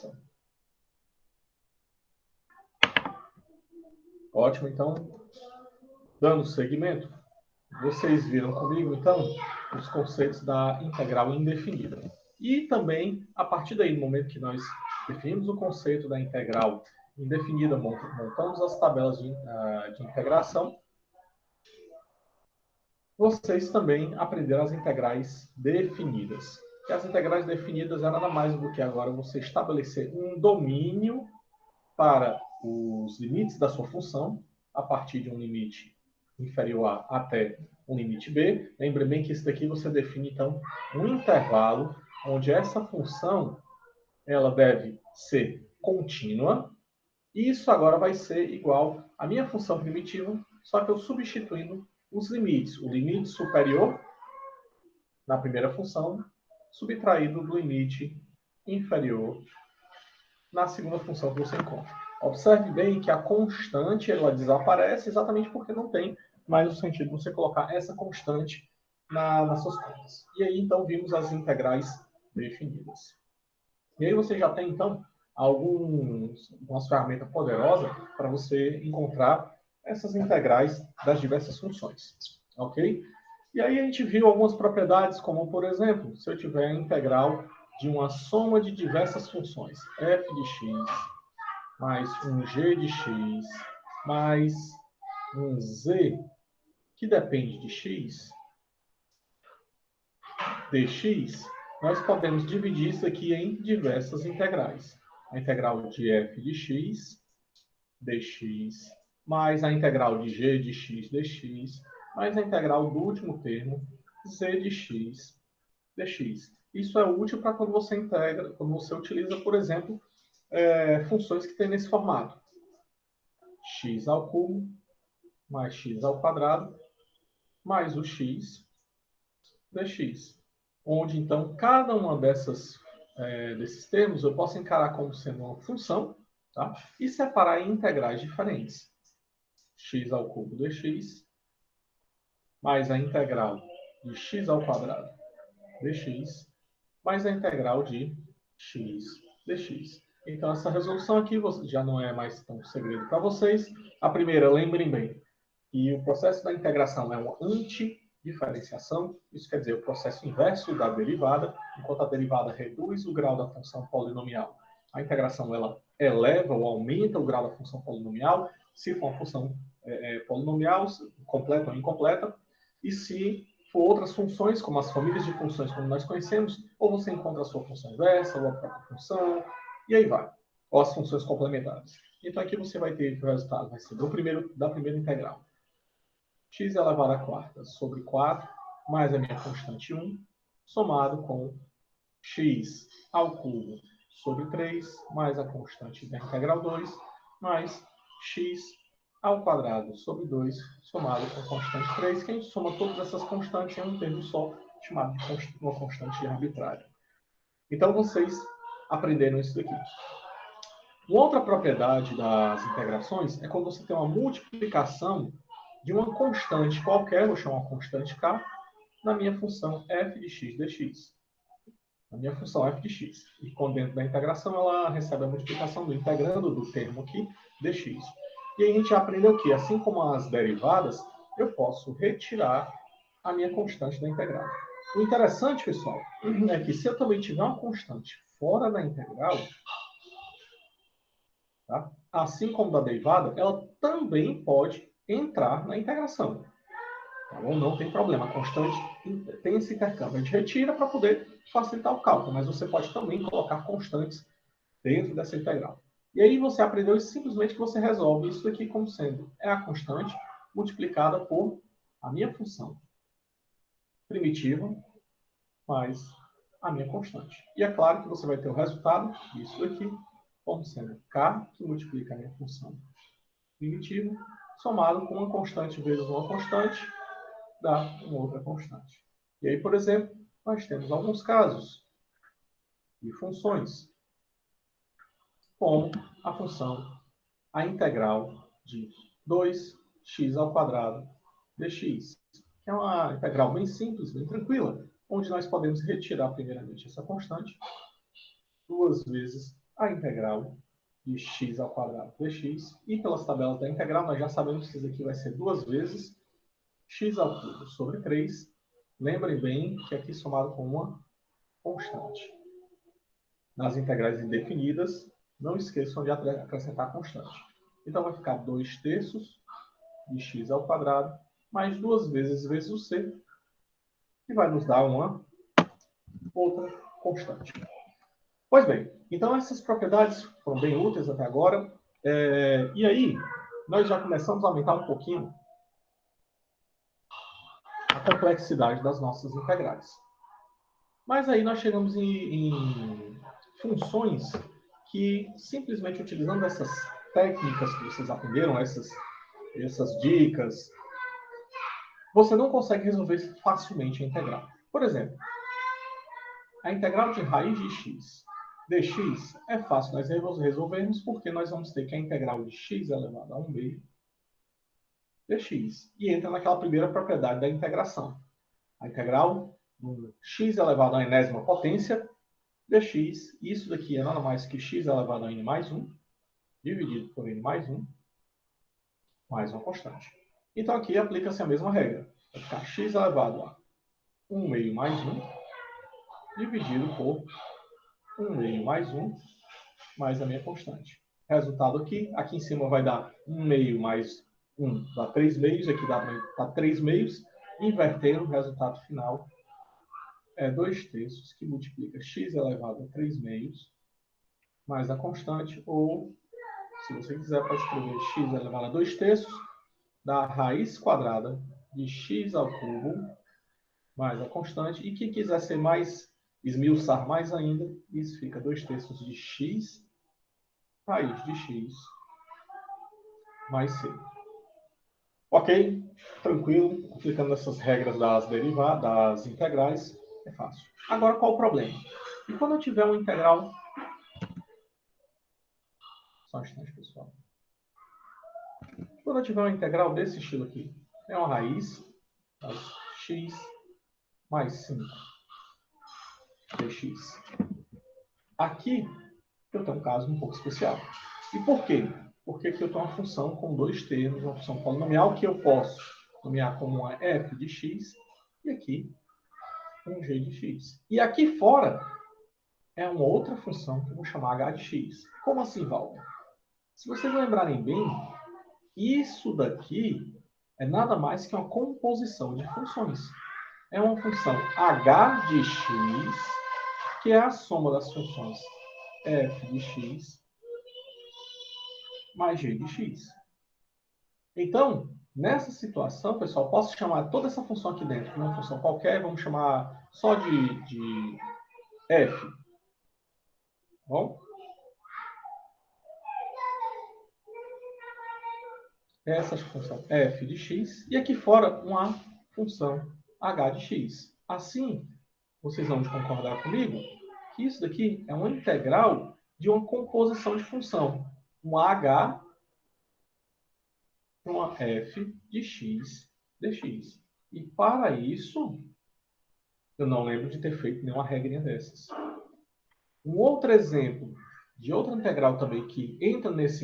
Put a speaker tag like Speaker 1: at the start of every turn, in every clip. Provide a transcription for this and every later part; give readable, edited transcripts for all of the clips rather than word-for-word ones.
Speaker 1: integração. Ótimo, então, dando seguimento, vocês viram comigo, então, os conceitos da integral indefinida. E também, a partir daí, no momento que nós definimos o conceito da integral indefinida, montamos as tabelas de integração, vocês também aprenderam as integrais definidas. E as integrais definidas é nada mais do que agora você estabelecer um domínio para os limites da sua função, a partir de um limite inferior a até um limite b. Lembre bem que isso daqui você define, então, um intervalo onde essa função ela deve ser contínua. E isso agora vai ser igual à minha função primitiva, só que eu substituindo os limites. O limite superior na primeira função, subtraído do limite inferior na segunda função que você encontra. Observe bem que a constante ela desaparece exatamente porque não tem mais o sentido de você colocar essa constante nas suas contas. E aí, então, vimos as integrais definidas. E aí você já tem, então, algumas ferramentas poderosas para você encontrar essas integrais das diversas funções. Ok? E aí a gente viu algumas propriedades, como, por exemplo, se eu tiver a integral de uma soma de diversas funções, f de x mais um g de x mais um z, que depende de x, dx, nós podemos dividir isso aqui em diversas integrais. A integral de f de x, dx, mais a integral de g de x dx, mais a integral do último termo, z de x dx. Isso é útil para quando você integra, quando você utiliza, por exemplo, funções que tem nesse formato. X ao cubo mais x ao quadrado mais o x dx. Onde, então, cada uma desses termos eu posso encarar como sendo uma função, tá? E separar em integrais diferentes. X ao cubo dx mais a integral de x ao quadrado dx mais a integral de x dx. Então, essa resolução aqui já não é mais tão segredo para vocês. A primeira, lembrem bem, que o processo da integração é uma antidiferenciação. Isso quer dizer o processo inverso da derivada. Enquanto a derivada reduz o grau da função polinomial, a integração ela eleva ou aumenta o grau da função polinomial, se for uma função polinomial, completa ou incompleta. E se for outras funções, como as famílias de funções como nós conhecemos, ou você encontra a sua função inversa, ou a própria função, e aí vai. Ou as funções complementares. Então aqui você vai ter que o resultado vai ser da primeira integral. X elevado à quarta sobre 4, mais a minha constante 1, somado com x ao cubo sobre 3, mais a constante da integral 2, mais x ao quadrado sobre 2, somado com a constante 3, que a gente soma todas essas constantes em um termo só, chamado de uma constante arbitrária. Então, vocês aprenderam isso daqui. Uma outra propriedade das integrações é quando você tem uma multiplicação de uma constante qualquer, vou chamar uma constante k, na minha função f de x dx. Na minha função f de x. E quando dentro da integração, ela recebe a multiplicação do integrando do termo aqui, dx. E aí a gente já aprendeu que, assim como as derivadas, eu posso retirar a minha constante da integral. O interessante, pessoal, é que se eu também tiver uma constante fora da integral, tá? Assim como da derivada, ela também pode entrar na integração. Tá bom? Não tem problema. A constante tem esse intercâmbio. A gente retira para poder facilitar o cálculo, mas você pode também colocar constantes dentro dessa integral. E aí você aprendeu simplesmente que você resolve isso aqui como sendo a constante multiplicada por a minha função primitiva mais a minha constante. E é claro que você vai ter o resultado disso daqui como sendo k, que multiplica a minha função primitiva, somado com uma constante vezes uma constante, dá uma outra constante. E aí, por exemplo, nós temos alguns casos de funções, como a função, a integral de 2x ao quadrado dx, que é uma integral bem simples, bem tranquila, onde nós podemos retirar primeiramente essa constante, 2 vezes a integral de x ao quadrado dx. E pelas tabelas da integral, nós já sabemos que isso aqui vai ser 2 vezes x ao cubo sobre 3. Lembrem bem que aqui somado com uma constante. Nas integrais indefinidas, não esqueçam de acrescentar constante. Então vai ficar 2/3 de x ao quadrado mais 2 vezes o c, que vai nos dar uma outra constante. Pois bem, então essas propriedades foram bem úteis até agora. E aí, nós já começamos a aumentar um pouquinho a complexidade das nossas integrais. Mas aí nós chegamos em funções que, simplesmente utilizando essas técnicas que vocês aprenderam, essas dicas, você não consegue resolver facilmente a integral. Por exemplo, a integral de raiz de x dx é fácil nós resolvermos, porque nós vamos ter que a integral de x elevado a 1/2 dx. E entra naquela primeira propriedade da integração. A integral do x elevado à enésima potência dx. Isso daqui é nada mais que x elevado a n mais 1, dividido por n mais 1, mais uma constante. Então aqui aplica-se a mesma regra. Vai ficar x elevado a 1/2 mais 1, dividido por 1/2 mais 1, mais a minha constante. Resultado aqui em cima vai dar 1/2 mais 1, dá 3/2, aqui dá 3/2, invertendo o resultado final é 2/3, que multiplica x elevado a 3/2, mais a constante, ou, se você quiser, pode escrever x elevado a 2/3, da raiz quadrada de x ao cubo, mais a constante, e quem quiser ser mais, esmiuçar mais ainda, isso fica 2/3 de x, raiz de x, mais c. Ok? Tranquilo, aplicando essas regras das derivadas, das integrais, é fácil. Agora, qual o problema? E quando eu tiver uma integral... Só um instante, pessoal. Quando eu tiver uma integral desse estilo aqui, é uma raiz, x mais 5 dx. Aqui, eu tenho um caso um pouco especial. E por quê? Porque aqui eu tenho uma função com dois termos, uma função polinomial que eu posso nomear como uma f de x e aqui um g de x. E aqui fora é uma outra função que eu vou chamar h de x. Como assim, Walter? Se vocês lembrarem bem, isso daqui é nada mais que uma composição de funções. É uma função h de x, que é a soma das funções f de x mais g de x. Então, nessa situação, pessoal, posso chamar toda essa função aqui dentro de uma função qualquer, vamos chamar só de f. Bom? Essa função f de x, e aqui fora uma função h de x. Assim, vocês vão concordar comigo que isso daqui é uma integral de uma composição de função. Um h, uma f de x dx. E para isso, eu não lembro de ter feito nenhuma regrinha dessas. Um outro exemplo de outra integral também que entra nesse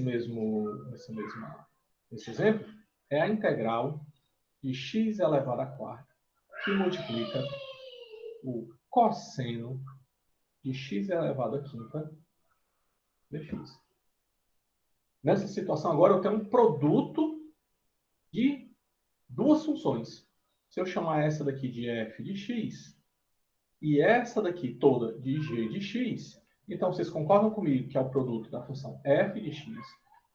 Speaker 1: exemplo é a integral de x elevado à quarta, que multiplica o cosseno de x elevado à quinta dx. Nessa situação agora eu tenho um produto de duas funções. Se eu chamar essa daqui de f de x e essa daqui toda de g de x, então vocês concordam comigo que é o produto da função f de x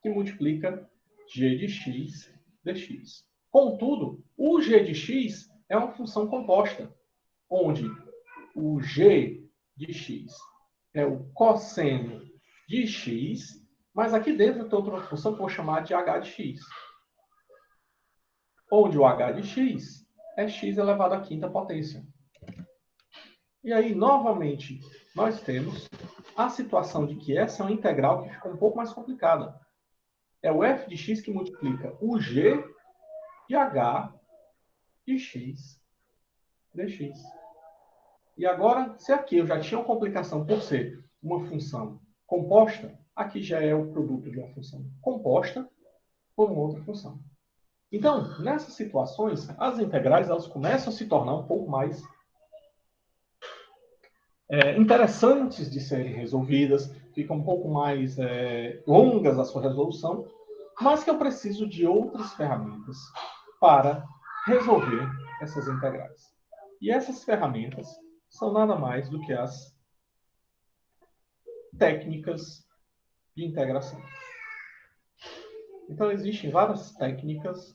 Speaker 1: que multiplica g de x dx. Contudo, o g de x é uma função composta, onde o g de x é o cosseno de x, mas aqui dentro tem outra função que eu vou chamar de h de x, onde o h de x é x elevado à quinta potência. E aí, novamente, nós temos a situação de que essa é uma integral que fica um pouco mais complicada. É o f de x que multiplica o g de h de x dx. E agora, se aqui eu já tinha uma complicação por ser uma função composta, aqui já é o produto de uma função composta por uma outra função. Então, nessas situações, as integrais elas começam a se tornar um pouco mais interessantes de serem resolvidas, ficam um pouco mais longas a sua resolução, mas que eu preciso de outras ferramentas para resolver essas integrais. E essas ferramentas são nada mais do que as técnicas de integração. Então, existem várias técnicas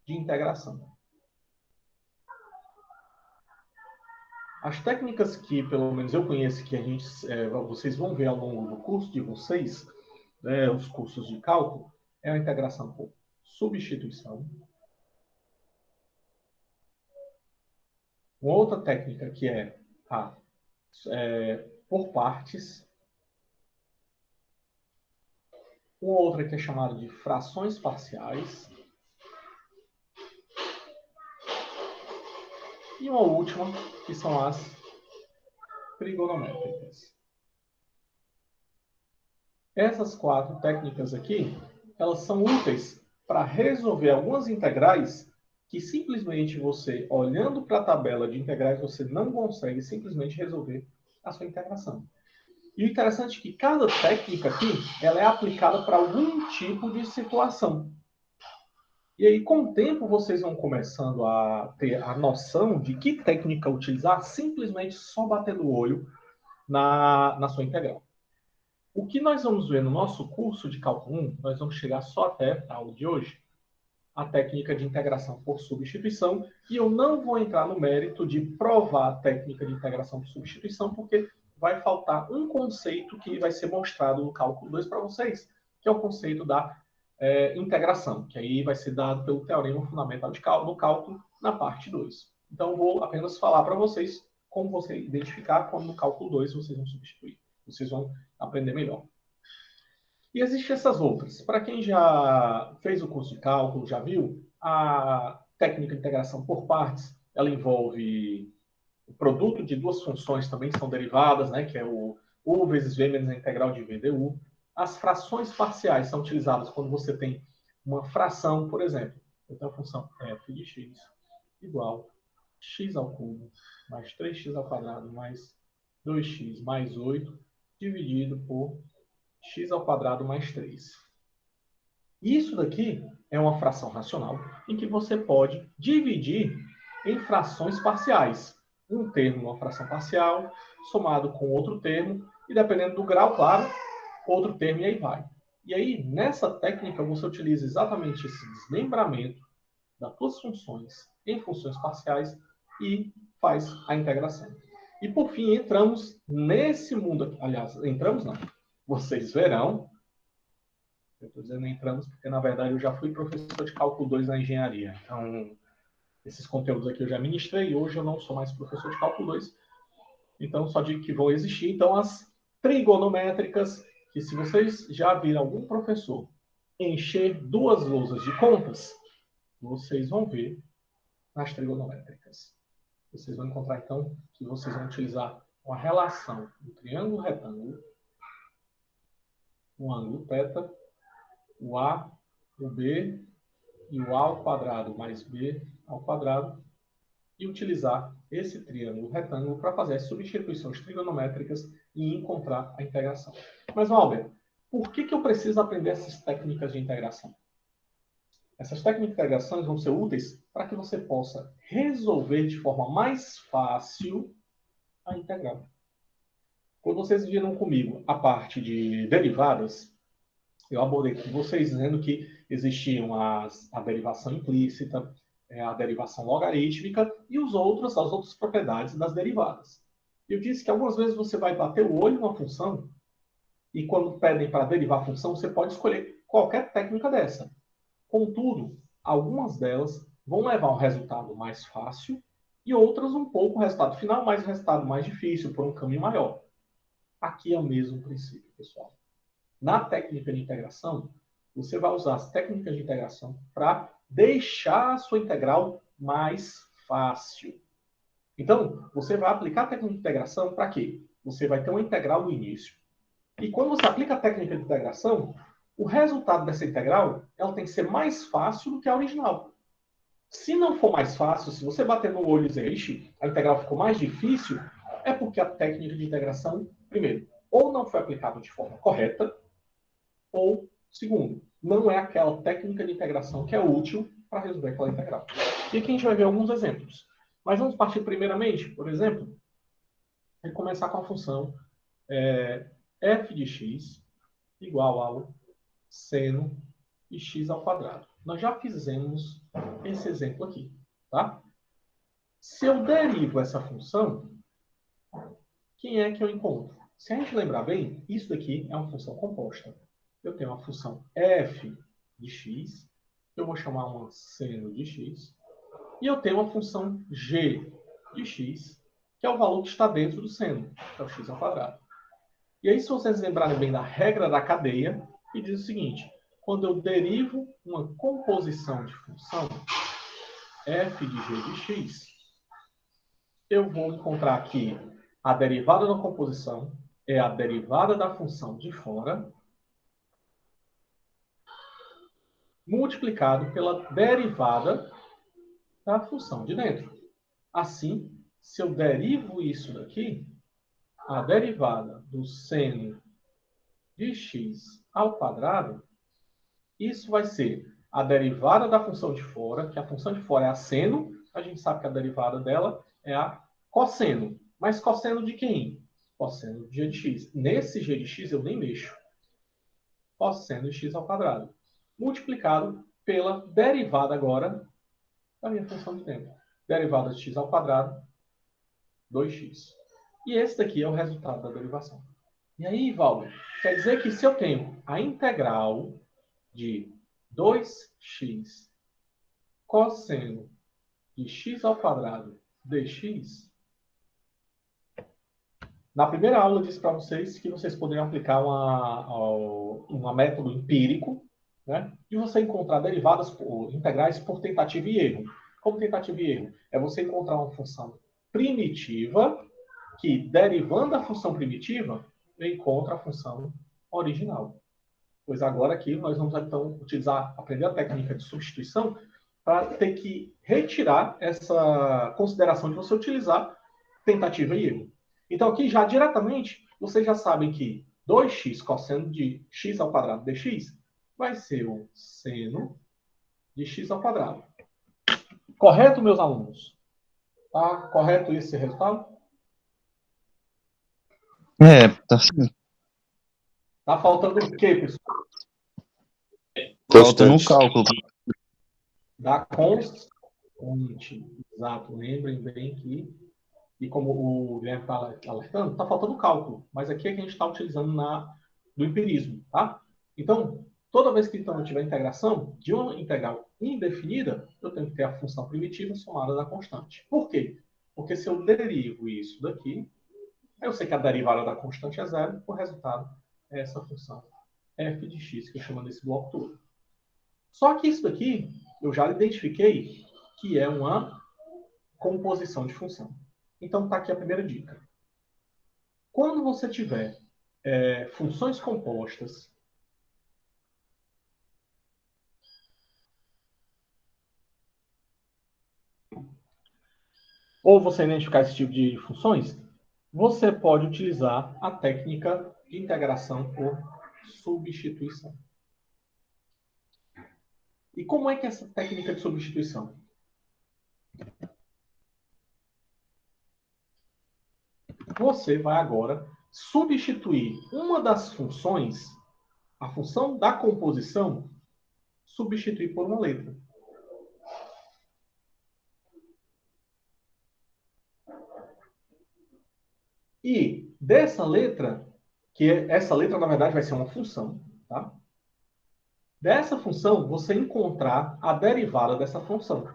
Speaker 1: de integração. As técnicas que, pelo menos eu conheço, que vocês vão ver ao longo do curso de vocês, os cursos de cálculo, é a integração por substituição. Uma outra técnica que é a por partes. Uma outra que é chamada de frações parciais. E uma última, que são as trigonométricas. Essas 4 técnicas aqui, elas são úteis para resolver algumas integrais que simplesmente você, olhando para a tabela de integrais, você não consegue simplesmente resolver a sua integração. E o interessante é que cada técnica aqui, ela é aplicada para algum tipo de situação. E aí, com o tempo, vocês vão começando a ter a noção de que técnica utilizar, simplesmente só batendo o olho na sua integral. O que nós vamos ver no nosso curso de cálculo 1, nós vamos chegar só até a aula de hoje, a técnica de integração por substituição, e eu não vou entrar no mérito de provar a técnica de integração por substituição, porque vai faltar um conceito que vai ser mostrado no cálculo 2 para vocês, que é o conceito da integração, que aí vai ser dado pelo teorema fundamental do cálculo na parte 2. Então, eu vou apenas falar para vocês como você identificar quando no cálculo 2 vocês vão substituir. Vocês vão aprender melhor. E existem essas outras. Para quem já fez o curso de cálculo, já viu, a técnica de integração por partes, ela envolve o produto de 2 funções também são derivadas, né, que é o U vezes V menos a integral de V du. As frações parciais são utilizadas quando você tem uma fração, por exemplo, eu tenho a função f de x igual x ao cubo mais 3x ao quadrado mais 2x mais 8 dividido por x ao quadrado mais 3. Isso daqui é uma fração racional em que você pode dividir em frações parciais. Um termo, uma fração parcial, somado com outro termo, e dependendo do grau, claro, outro termo e aí vai. E aí, nessa técnica, você utiliza exatamente esse desmembramento das suas funções em funções parciais e faz a integração. E, por fim, entramos nesse mundo aqui. Aliás, entramos não. Vocês verão. Eu estou dizendo entramos porque, na verdade, eu já fui professor de cálculo 2 na engenharia. Então, esses conteúdos aqui eu já ministrei e hoje eu não sou mais professor de cálculo 2. Então, só digo que vão existir. Então, as trigonométricas, que se vocês já viram algum professor encher 2 lousas de contas, vocês vão ver nas trigonométricas. Vocês vão encontrar, então, que vocês vão utilizar uma relação do triângulo retângulo, o ângulo θ, o A, o B e o A ao quadrado mais B ao quadrado, e utilizar esse triângulo retângulo para fazer as substituições trigonométricas e encontrar a integração. Mas, Albert, por que eu preciso aprender essas técnicas de integração? Essas técnicas de integração vão ser úteis para que você possa resolver de forma mais fácil a integral. Quando vocês viram comigo a parte de derivadas, eu abordei com vocês dizendo que existiam a derivação implícita, a derivação logarítmica e as outras propriedades das derivadas. Eu disse que algumas vezes você vai bater o olho numa função e quando pedem para derivar a função, você pode escolher qualquer técnica dessa. Contudo, algumas delas vão levar um resultado mais fácil e outras um pouco o resultado final, mas o resultado mais difícil, por um caminho maior. Aqui é o mesmo princípio, pessoal. Na técnica de integração, você vai usar as técnicas de integração para deixar a sua integral mais fácil. Então, você vai aplicar a técnica de integração para quê? você vai ter uma integral no início. E quando você aplica a técnica de integração, o resultado dessa integral ela tem que ser mais fácil do que a original. Se não for mais fácil, se você bater no olho e dizer, ixi, a integral ficou mais difícil, é porque a técnica de integração, primeiro, ou não foi aplicada de forma correta, ou, segundo, não é aquela técnica de integração que é útil para resolver aquela integral. E aqui a gente vai ver alguns exemplos. Mas vamos partir primeiramente, por exemplo, e começar com a função f de x igual ao seno de x ao quadrado. Nós já fizemos esse exemplo aqui, tá? Se eu derivo essa função, quem é que eu encontro? Se a gente lembrar bem, isso daqui é uma função composta. Eu tenho uma função f de x, eu vou chamar uma seno de x, e eu tenho uma função g de x, que é o valor que está dentro do seno, que é o x ao quadrado. E aí, se vocês lembrarem bem da regra da cadeia, que diz o seguinte, quando eu derivo uma composição de função f de g de x, eu vou encontrar aqui a derivada da composição é a derivada da função de fora multiplicado pela derivada da função de dentro. Assim, se eu derivo isso daqui, a derivada do seno de x ao quadrado, isso vai ser a derivada da função de fora, que a função de fora é a seno, a gente sabe que a derivada dela é a cosseno. Mas cosseno de quem? Cosseno de g de x. Nesse g de x eu nem mexo. Cosseno de x ao quadrado. Multiplicado pela derivada agora da minha função de tempo. Derivada de x ao quadrado, 2x. E esse daqui é o resultado da derivação. E aí, Valber, quer dizer que se eu tenho a integral de 2x cosseno de x ao quadrado dx, na primeira aula eu disse para vocês que vocês poderiam aplicar um método empírico, né, de você encontrar derivadas integrais por tentativa e erro. Como tentativa e erro? É você encontrar uma função primitiva que, derivando a função primitiva, encontra a função original. Pois agora aqui nós vamos então aprender a técnica de substituição para ter que retirar essa consideração de você utilizar tentativa e erro. Então aqui já diretamente vocês já sabem que 2x cosseno de x ao quadrado dx vai ser o seno de x ao quadrado. Correto, meus alunos? Tá correto esse resultado?
Speaker 2: Tá certo.
Speaker 1: Tá faltando o quê, pessoal?
Speaker 2: Falta no cálculo.
Speaker 1: Da constante. Exato. Lembrem bem que, e como o Guilherme está alertando, está faltando cálculo. Mas aqui é que a gente está utilizando do empirismo, tá? Então, toda vez que então, eu tiver integração de uma integral indefinida, eu tenho que ter a função primitiva somada da constante. Por quê? Porque se eu derivo isso daqui, eu sei que a derivada da constante é zero, o resultado é essa função f de x, que eu chamo desse bloco todo. Só que isso daqui, eu já identifiquei que é uma composição de função. Então, está aqui a primeira dica. Quando você tiver funções compostas, ou você identificar esse tipo de funções, você pode utilizar a técnica de integração por substituição. E como é que é essa técnica de substituição? Você vai agora substituir uma das funções, a função da composição, substituir por uma letra. E dessa letra, essa letra na verdade vai ser uma função, tá? Dessa função, você encontrar a derivada dessa função.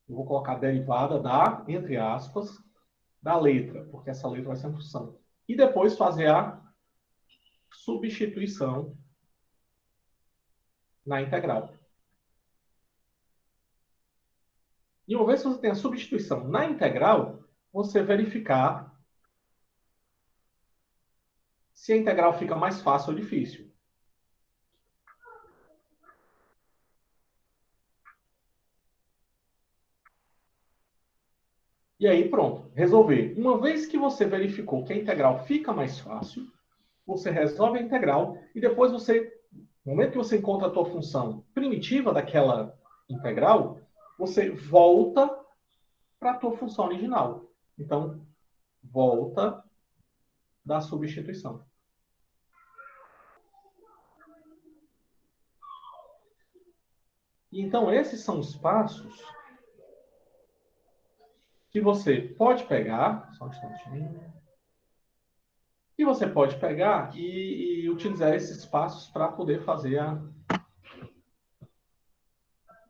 Speaker 1: Eu vou colocar a derivada da, entre aspas, da letra, porque essa letra vai ser uma função. E depois fazer a substituição na integral. E uma vez que você tem a substituição na integral, você verificar se a integral fica mais fácil ou difícil. E aí, pronto, resolver. Uma vez que você verificou que a integral fica mais fácil, você resolve a integral e depois você, no momento que você encontra a tua função primitiva daquela integral, você volta para a tua função original. Então, volta da substituição. E então, esses são os passos que você pode pegar, só um instantinho, que você pode pegar e utilizar esses passos para poder fazer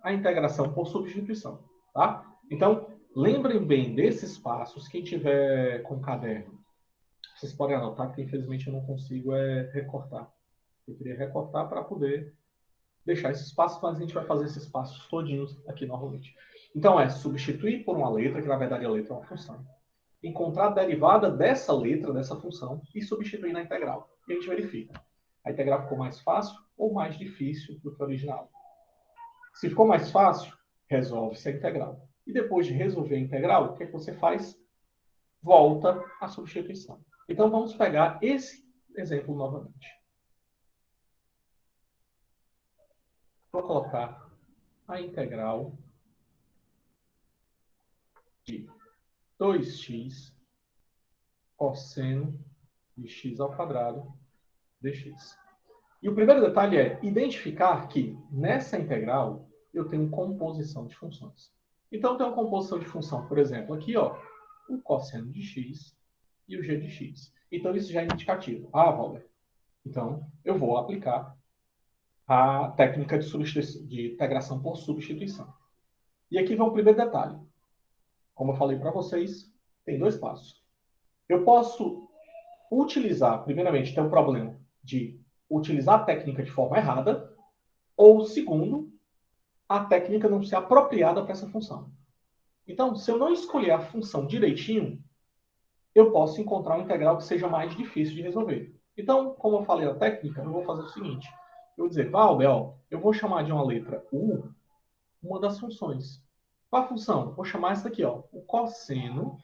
Speaker 1: a integração por substituição. Tá? Então, lembrem bem desses passos. Quem tiver com caderno, vocês podem anotar, porque infelizmente eu não consigo recortar. Eu queria recortar para poder deixar esses passos, mas a gente vai fazer esses passos todinhos aqui novamente. Então, substituir por uma letra, que na verdade a letra é uma função. Encontrar a derivada dessa letra, dessa função, e substituir na integral. E a gente verifica. A integral ficou mais fácil ou mais difícil do que a original. Se ficou mais fácil, resolve-se a integral. E depois de resolver a integral, o que é que você faz? Volta à substituição. Então, vamos pegar esse exemplo novamente. Vou colocar a integral de 2x cosseno de x ao quadrado dx. E o primeiro detalhe é identificar que nessa integral eu tenho composição de funções. Então, eu tenho uma composição de função, por exemplo, aqui, ó, o cosseno de x e o g de x. Então, isso já é indicativo. Ah, Valber, então eu vou aplicar a técnica de integração por substituição. E aqui vem o primeiro detalhe. Como eu falei para vocês, tem dois passos. Eu posso utilizar, primeiramente, tem um problema de utilizar a técnica de forma errada, ou, segundo, a técnica não ser apropriada para essa função. Então, se eu não escolher a função direitinho, eu posso encontrar um integral que seja mais difícil de resolver. Então, como eu falei a técnica, eu vou fazer o seguinte. Eu vou dizer, Valber, eu vou chamar de uma letra U uma das funções. Qual a função? Vou chamar essa daqui, ó, o cosseno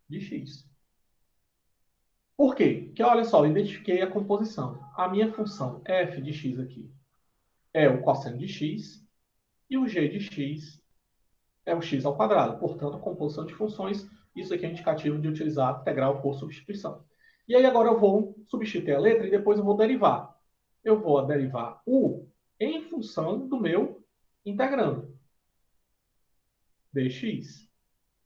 Speaker 1: de x. Por quê? Porque, olha só, eu identifiquei a composição. A minha função f de x aqui é o cosseno de x e o g de x é o x ao quadrado. Portanto, composição de funções, isso aqui é indicativo de utilizar a integral por substituição. E aí agora eu vou substituir a letra e depois eu vou derivar. Eu vou derivar u em função do meu integrando. dx.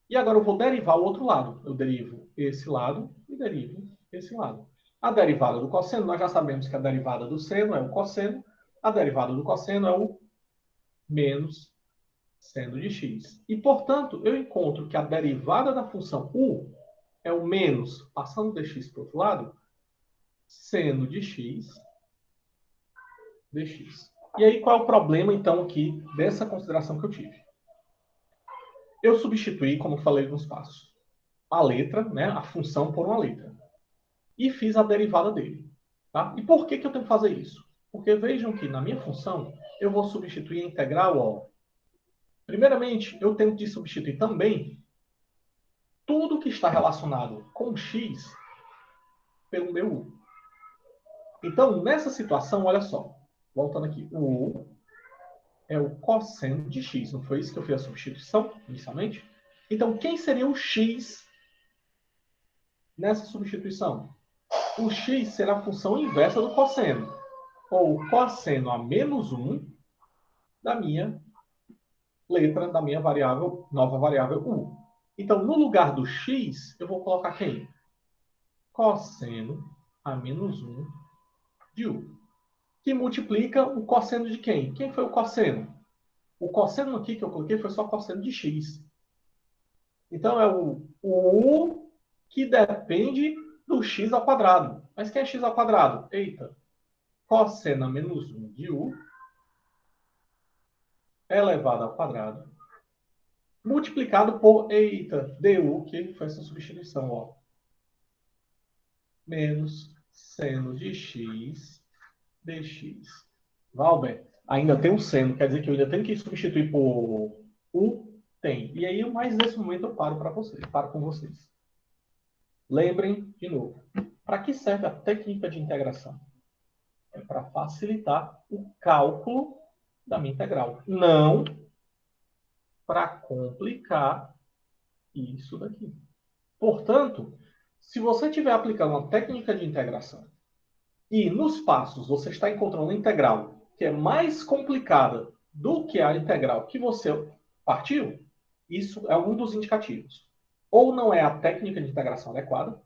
Speaker 1: E agora eu vou derivar o outro lado. Eu derivo esse lado e derivo esse lado. A derivada do cosseno, nós já sabemos que a derivada do seno é o cosseno. A derivada do cosseno é o menos seno de x. E, portanto, eu encontro que a derivada da função u é o menos, passando dx para o outro lado, seno de x dx. E aí, qual é o problema, então, aqui dessa consideração que eu tive? Eu substituí, como falei nos passos, a letra, né, a função por uma letra. E fiz a derivada dele. Tá? E por que eu tenho que fazer isso? Porque vejam que na minha função, eu vou substituir a integral, ó. Primeiramente, eu tenho de substituir também tudo que está relacionado com x pelo meu u. Então, nessa situação, olha só. Voltando aqui. O u é o cosseno de x. Não foi isso que eu fiz a substituição inicialmente? Então, quem seria o x nessa substituição? O x será a função inversa do cosseno. Ou cosseno a menos 1 da minha letra, da minha variável, nova variável u. Então, no lugar do x, eu vou colocar quem? Cosseno a menos 1 de u. Que multiplica o cosseno de quem? Quem foi o cosseno? O cosseno aqui que eu coloquei foi só cosseno de x. Então, é o u que depende do x ao quadrado. Mas quem é x ao quadrado? Eita! Cosseno a menos 1 de u elevado ao quadrado multiplicado por, eita, du, que foi essa substituição, ó. Menos seno de x dx. Valber, ainda tem um seno, quer dizer que eu ainda tenho que substituir por u? Tem. E aí, mais nesse momento, eu paro para vocês, paro com vocês. Lembrem, de novo, para que serve a técnica de integração? É para facilitar o cálculo da minha integral, não para complicar isso daqui. Portanto, se você estiver aplicando uma técnica de integração e nos passos você está encontrando uma integral que é mais complicada do que a integral que você partiu, isso é um dos indicativos. Ou não é a técnica de integração adequada,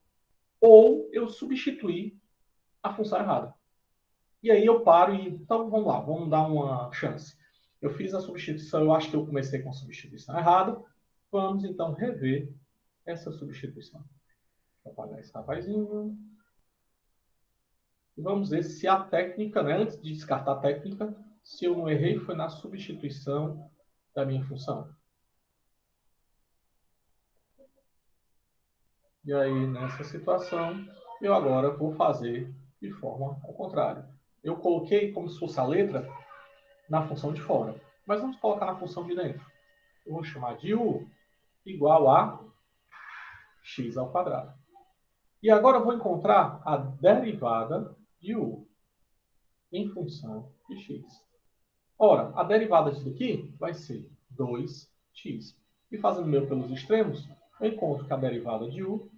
Speaker 1: ou eu substituí a função errada. E aí eu paro e, então vamos lá, vamos dar uma chance. Eu fiz a substituição, eu acho que eu comecei com a substituição errada. Vamos então rever essa substituição. Vou apagar esse rapazinho. E vamos ver se a técnica, né, antes de descartar a técnica, se eu não errei, foi na substituição da minha função. E aí, nessa situação, eu agora vou fazer de forma ao contrário. Eu coloquei como se fosse a letra na função de fora. Mas vamos colocar na função de dentro. Eu vou chamar de u igual a x ao quadrado. E agora eu vou encontrar a derivada de u em função de x. Ora, a derivada disso aqui vai ser 2x. E fazendo meu pelos extremos, eu encontro que a derivada de u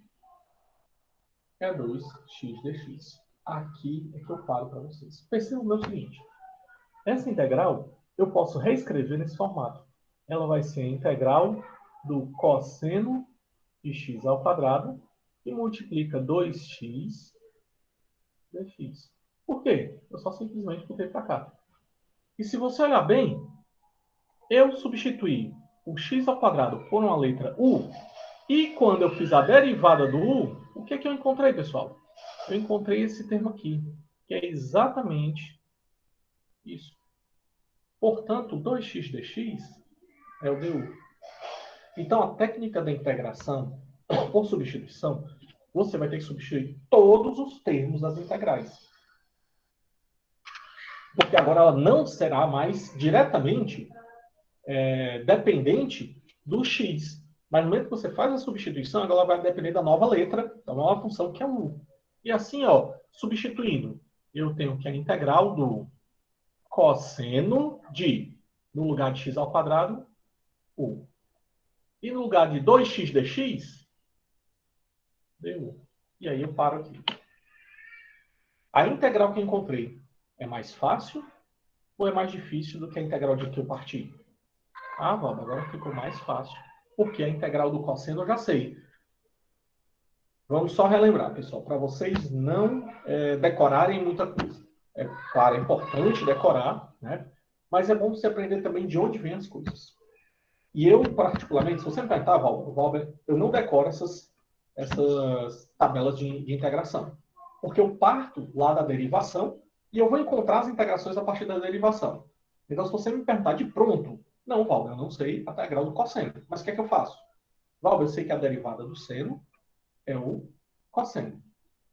Speaker 1: é 2x dx. Aqui é que eu paro para vocês. Percebam o meu seguinte. Essa integral eu posso reescrever nesse formato. Ela vai ser a integral do cosseno de x ao quadrado e multiplica 2x dx. Por quê? Eu só simplesmente botei para cá. E se você olhar bem, eu substituí o x ao quadrado por uma letra u, e quando eu fiz a derivada do u, o que é que eu encontrei, pessoal? Eu encontrei esse termo aqui, que é exatamente isso. Portanto, 2x dx é o du. Então, a técnica da integração por substituição, você vai ter que substituir todos os termos das integrais. Porque agora ela não será mais diretamente dependente do x. Mas no momento que você faz a substituição, ela vai depender da nova letra, da nova função que é o u. E assim, ó, substituindo, eu tenho que a integral do cosseno de, no lugar de x ao quadrado, u. E no lugar de 2x dx, du. E aí eu paro aqui. A integral que eu encontrei é mais fácil ou é mais difícil do que a integral de que eu parti? Ah, Valdo, agora ficou mais fácil. Porque a integral do cosseno eu já sei. Vamos só relembrar, pessoal, para vocês não decorarem muita coisa. É claro, é importante decorar, né? Mas é bom você aprender também de onde vêm as coisas. E eu, particularmente, se você me perguntar, Valber, eu não decoro essas tabelas de integração. Porque eu parto lá da derivação e eu vou encontrar as integrações a partir da derivação. Então, se você me perguntar de pronto, não, Valber, eu não sei a integral do cosseno. Mas o que é que eu faço? Valber, eu sei que a derivada do seno é o cosseno.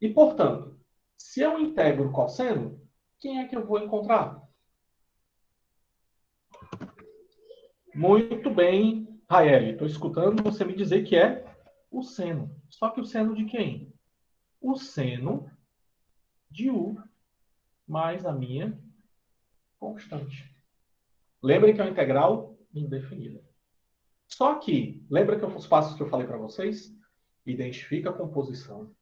Speaker 1: E, portanto, se eu integro o cosseno, quem é que eu vou encontrar? Muito bem, Raeli. Estou escutando você me dizer que é o seno. Só que o seno de quem? O seno de u mais a minha constante. Lembrem que é uma integral indefinida. Só que, lembra que os passos que eu falei para vocês? Identifica a composição,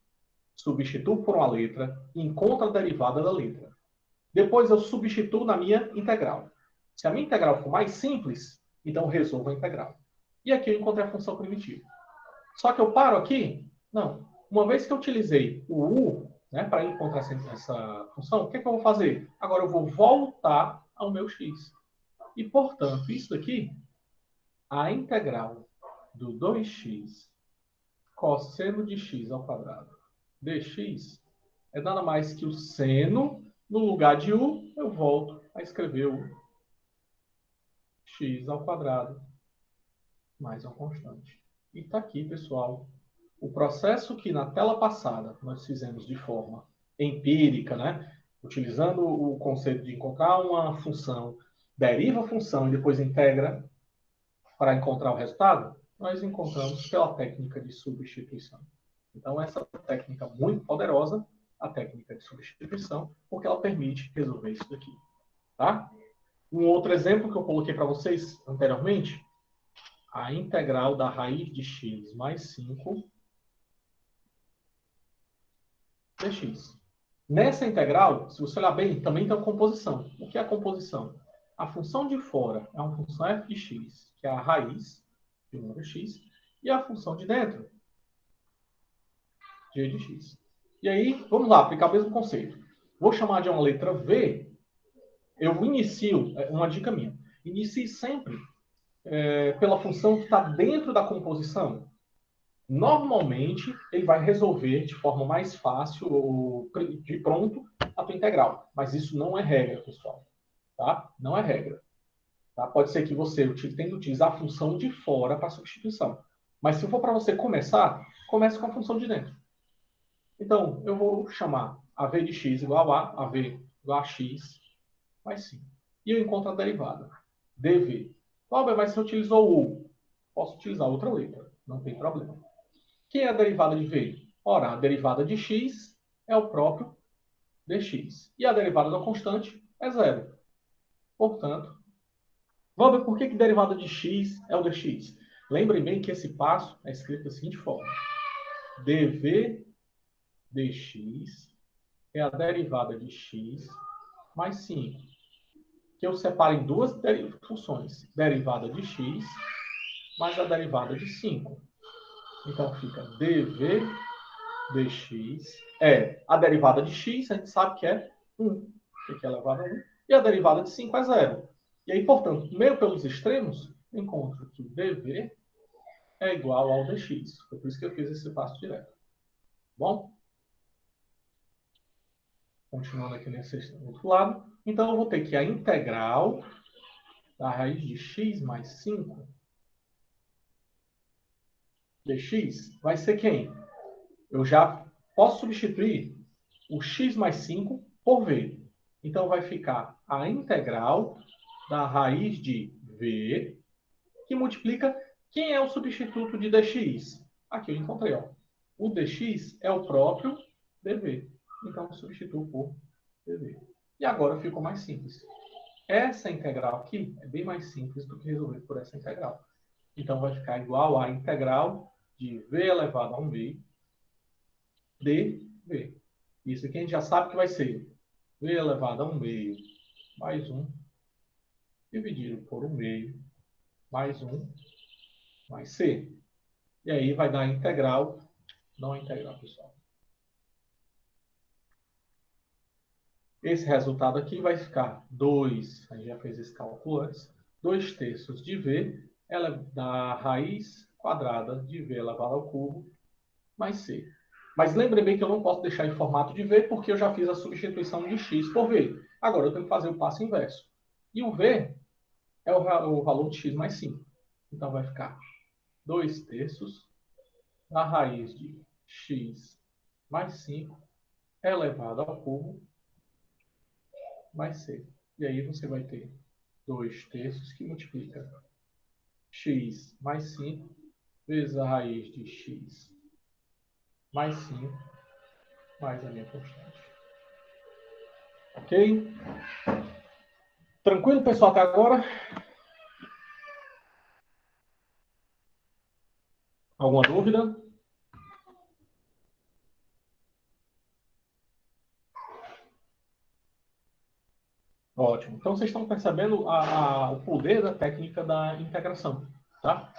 Speaker 1: substituo por uma letra, encontra a derivada da letra. Depois eu substituo na minha integral. Se a minha integral for mais simples, então eu resolvo a integral. E aqui eu encontrei a função primitiva. Só que eu paro aqui? Não. Uma vez que eu utilizei o u, né, para encontrar essa função, o que é que eu vou fazer? Agora eu vou voltar ao meu x. E, portanto, isso daqui, a integral do 2x cosseno de x ao quadrado dx é nada mais que o seno, no lugar de u, eu volto a escrever o x ao quadrado mais uma constante. E está aqui, pessoal, o processo que na tela passada nós fizemos de forma empírica, né? Utilizando o conceito de encontrar uma função, deriva a função e depois integra para encontrar o resultado, nós encontramos pela técnica de substituição. Então, essa técnica muito poderosa, a técnica de substituição, porque ela permite resolver isso daqui. Tá? Um outro exemplo que eu coloquei para vocês anteriormente, a integral da raiz de x mais 5 dx. Nessa integral, se você olhar bem, também tem uma composição. O que é a composição? A função de fora é uma função f de x, que é a raiz de 1 de x, e a função de dentro, g de x. E aí, vamos lá, aplicar o mesmo conceito. Vou chamar de uma letra V, eu inicio, uma dica minha, inicie sempre pela função que está dentro da composição. Normalmente, ele vai resolver de forma mais fácil, ou de pronto, a tua integral. Mas isso não é regra, pessoal. Tá? Não é regra. Tá? Pode ser que você tenha que utilizar a função de fora para substituição. Mas se for para você começar, comece com a função de dentro. Então, eu vou chamar a v de x igual a v igual a x mais 5. E eu encontro a derivada. dv. Mas você utilizou o. Posso utilizar outra letra. Não tem problema. Que é a derivada de v? Ora, a derivada de x é o próprio dx. E a derivada da constante é zero. Portanto, vamos ver por que a derivada de x é o dx. Lembrem bem que esse passo é escrito da seguinte forma. dv dx é a derivada de x mais 5. Que eu separo em duas funções. Derivada de x mais a derivada de 5. Então, fica dv dx é a derivada de x, a gente sabe que é 1, que é elevado a 1, e a derivada de 5 é 0. E aí, portanto, meio pelos extremos, encontro que dv é igual ao dx. Foi por isso que eu fiz esse passo direto. Bom? Continuando aqui nesse outro lado. Então, eu vou ter que a integral da raiz de x mais 5 dx vai ser quem? Eu já posso substituir o x mais 5 por v. Então, vai ficar a integral da raiz de v, que multiplica quem é o substituto de dx. Aqui eu encontrei. Ó. O dx é o próprio dv. Então, eu substituo por dv. E agora ficou mais simples. Essa integral aqui é bem mais simples do que resolver por essa integral. Então, vai ficar igual à integral de v elevado a 1 dv. Isso aqui a gente já sabe que vai ser v elevado a 1 mais 1 dividido por 1 mais 1 mais c. E aí vai dar a integral, não a integral, pessoal. Esse resultado aqui vai ficar 2, a gente já fez esse cálculo antes, 2 terços de v da raiz quadrada de v elevado ao cubo mais c. Mas lembre bem que eu não posso deixar em formato de v, porque eu já fiz a substituição de x por v. Agora eu tenho que fazer o passo inverso. E o v é o valor de x mais 5. Então vai ficar 2 terços da raiz de x mais 5 elevado ao cubo mais c. E aí você vai ter 2 terços que multiplica x mais 5 vezes a raiz de x mais 5 mais a minha constante. Ok? Tranquilo, pessoal, até agora? Alguma dúvida? Ótimo. Então, vocês estão percebendo o poder da técnica da integração. Tá?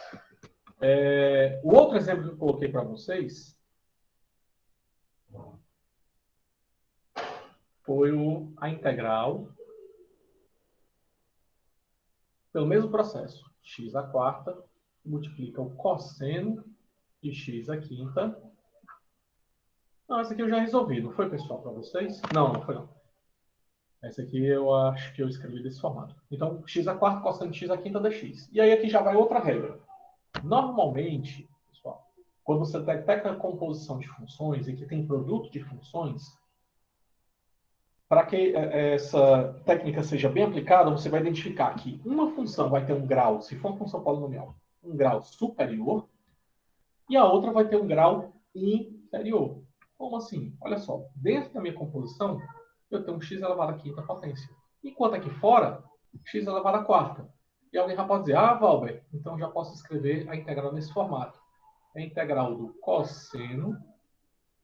Speaker 1: O outro exemplo que eu coloquei para vocês foi a integral pelo mesmo processo. X à quarta multiplica o cosseno de x à quinta. Não, essa aqui eu já resolvi, não foi, pessoal, para vocês? Não, não foi não. Essa aqui eu acho que eu escrevi desse formato. Então, x à quarta cosseno de x à quinta dx. E aí aqui já vai outra regra. Normalmente, pessoal, quando você detecta a composição de funções e que tem produto de funções, para que essa técnica seja bem aplicada, você vai identificar que uma função vai ter um grau, se for uma função polinomial, um grau superior, e a outra vai ter um grau inferior. Como assim? Olha só, dentro da minha composição, eu tenho um x elevado à quinta potência. Enquanto aqui fora, x elevado à quarta. E alguém já pode dizer, ah, Valber, então já posso escrever a integral nesse formato. É a integral do cosseno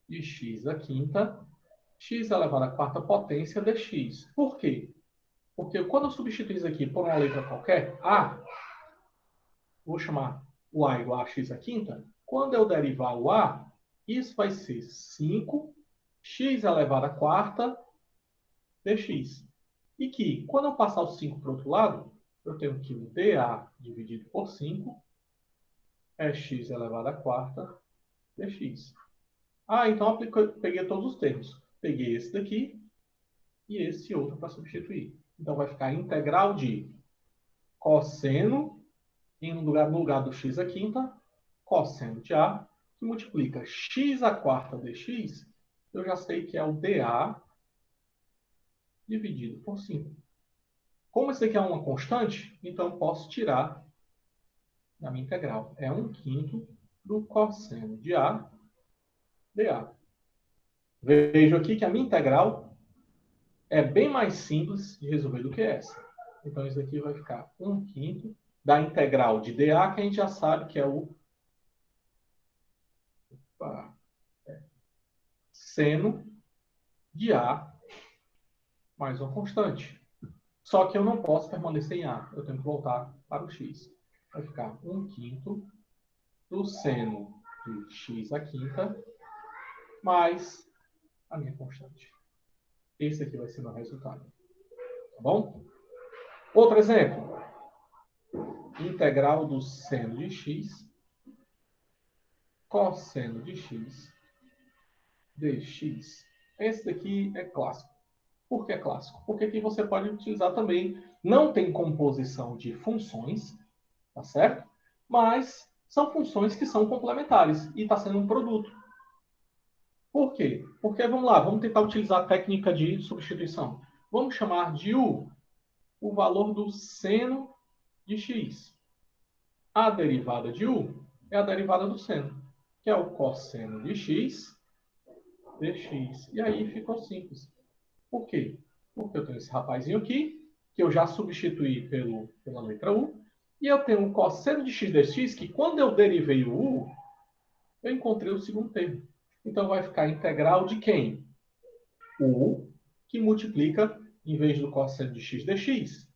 Speaker 1: de x à quinta, x elevado à quarta potência dx. Por quê? Porque quando eu substituir isso aqui por uma letra qualquer, a, vou chamar o a igual a x à quinta, quando eu derivar o a, isso vai ser 5x elevado à quarta dx. E que, quando eu passar o 5 para o outro lado, eu tenho que o dA dividido por 5 é x elevado à quarta dx. Ah, então peguei todos os termos. Peguei esse daqui e esse outro para substituir. Então vai ficar a integral de cosseno, no lugar do x à quinta, cosseno de A, que multiplica x à quarta dx, eu já sei que é o dA dividido por 5. Como isso aqui é uma constante, então eu posso tirar da minha integral. É 1/5 do cosseno de A dA. Vejo aqui que a minha integral é bem mais simples de resolver do que essa. Então isso aqui vai ficar 1/5 da integral de dA, que a gente já sabe que é o seno de A mais uma constante. Só que eu não posso permanecer em A. Eu tenho que voltar para o x. Vai ficar 1/5 do seno de x à quinta mais a minha constante. Esse aqui vai ser meu resultado. Tá bom? Outro exemplo. Integral do seno de x cosseno de x dx. Esse daqui é clássico. Por que é clássico? Porque aqui você pode utilizar também, não tem composição de funções, tá certo? Mas são funções que são complementares e está sendo um produto. Por quê? Porque, vamos lá, vamos tentar utilizar a técnica de substituição. Vamos chamar de u o valor do seno de x. A derivada de u é a derivada do seno, que é o cosseno de x dx. E aí ficou simples. Por quê? Porque eu tenho esse rapazinho aqui, que eu já substituí pela letra u, e eu tenho o cosseno de x dx, que quando eu derivei o u, eu encontrei o segundo termo. Então vai ficar a integral de quem? O u, que multiplica, em vez do cosseno de x dx,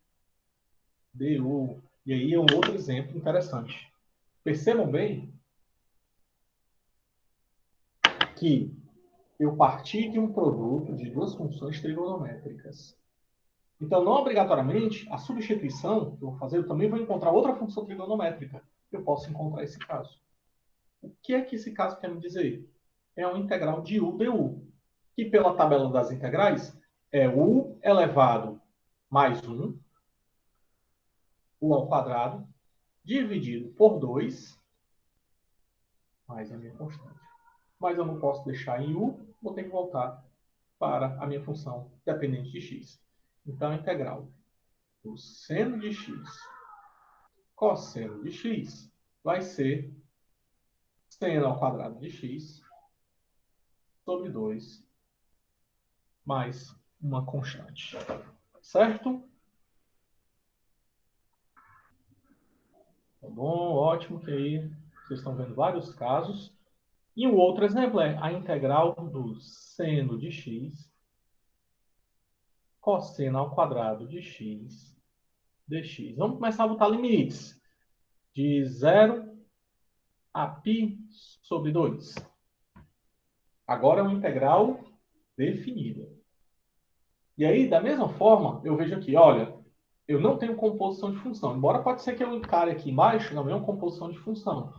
Speaker 1: du. E aí é um outro exemplo interessante. Percebam bem que eu parti de um produto de duas funções trigonométricas. Então, não obrigatoriamente, a substituição que eu vou fazer, eu também vou encontrar outra função trigonométrica. Eu posso encontrar esse caso. O que é que esse caso quer me dizer? É uma integral de u du, que pela tabela das integrais é u elevado mais 1, u ao quadrado, dividido por 2, mais a minha constante. Mas eu não posso deixar em u, vou ter que voltar para a minha função dependente de x. Então, a integral do seno de x cosseno de x vai ser seno ao quadrado de x sobre 2 mais uma constante. Certo? Tá bom, ótimo, que aí vocês estão vendo vários casos. E o outro exemplo é a integral do seno de x cosseno ao quadrado de x dx. Vamos começar a botar limites. De 0 a π sobre 2. Agora é uma integral definida. E aí, da mesma forma, eu vejo aqui, olha, eu não tenho composição de função. Embora pode ser que eu encare aqui embaixo, não é uma composição de função.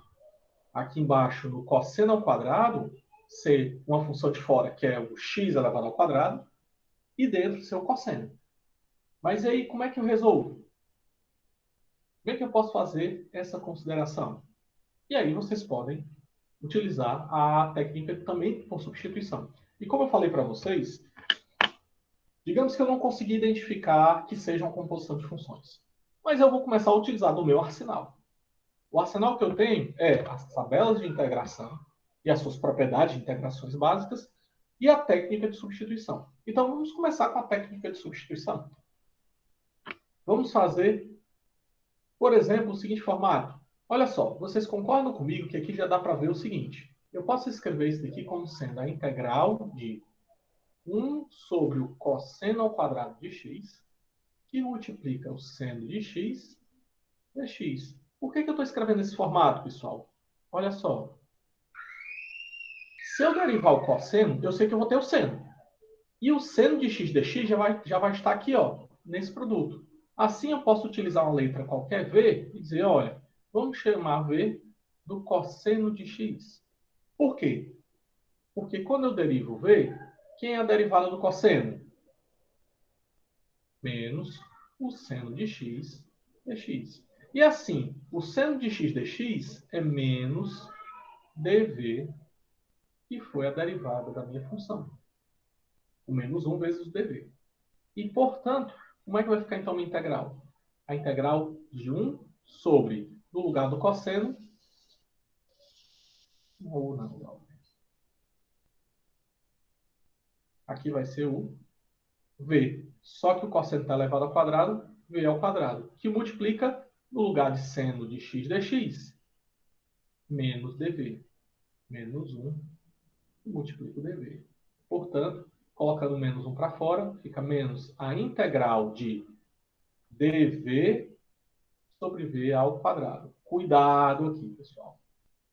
Speaker 1: Aqui embaixo, no cosseno ao quadrado, ser uma função de fora, que é o x elevado ao quadrado, e dentro ser o cosseno. Mas aí, como é que eu resolvo? Como é que eu posso fazer essa consideração? E aí vocês podem utilizar a técnica também por substituição. E como eu falei para vocês, digamos que eu não consegui identificar que seja uma composição de funções. Mas eu vou começar a utilizar no meu arsenal. O arsenal que eu tenho é as tabelas de integração e as suas propriedades de integrações básicas e a técnica de substituição. Então, vamos começar com a técnica de substituição. Vamos fazer, por exemplo, o seguinte formato. Olha só, vocês concordam comigo que aqui já dá para ver o seguinte. Eu posso escrever isso daqui como sendo a integral de 1 sobre o cosseno ao quadrado de x, que multiplica o seno de x dx. Por que eu estou escrevendo nesse formato, pessoal? Olha só. Se eu derivar o cosseno, eu sei que eu vou ter o seno. E o seno de x dx já vai estar aqui, ó, nesse produto. Assim, eu posso utilizar uma letra qualquer v e dizer, olha, vamos chamar v do cosseno de x. Por quê? Porque quando eu derivo v, quem é a derivada do cosseno? Menos o seno de x dx. E assim, o seno de x dx é menos dv, que foi a derivada da minha função. O menos 1 vezes o dv. E, portanto, como é que vai ficar então a minha integral? A integral de 1 sobre, no lugar do cosseno, ou não. Aqui vai ser o v. Só que o cosseno está elevado ao quadrado, v ao quadrado, que multiplica, no lugar de seno de x dx, menos dv. Menos 1 multiplica o dv. Portanto, colocando menos 1 para fora, fica menos a integral de dv sobre v ao quadrado. Cuidado aqui, pessoal.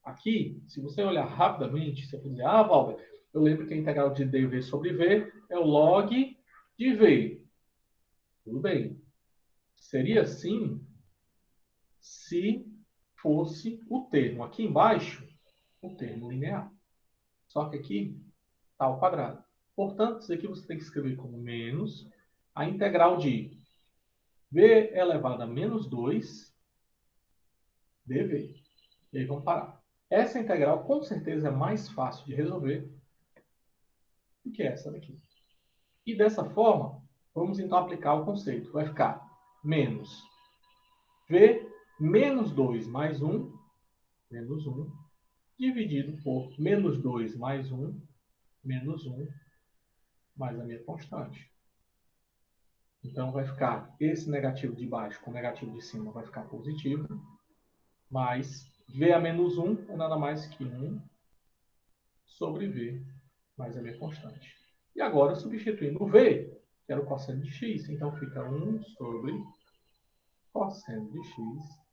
Speaker 1: Aqui, se você olhar rapidamente, você vai dizer, ah, Valber, eu lembro que a integral de dv sobre v é o log de v. Tudo bem. Seria assim se fosse o termo aqui embaixo, o termo linear. Só que aqui está ao quadrado. Portanto, isso aqui você tem que escrever como menos a integral de v elevado a menos 2 dv. E aí vamos parar. Essa integral, com certeza, é mais fácil de resolver do que essa daqui. E dessa forma, vamos então aplicar o conceito. Vai ficar menos v menos 2 mais 1, menos 1, dividido por menos 2 mais 1, menos 1, mais a minha constante. Então, vai ficar esse negativo de baixo com o negativo de cima vai ficar positivo, mais v a menos 1 é nada mais que 1 sobre v, mais a minha constante. E agora, substituindo o v, que era o cosseno de x, então fica 1 sobre cosseno de x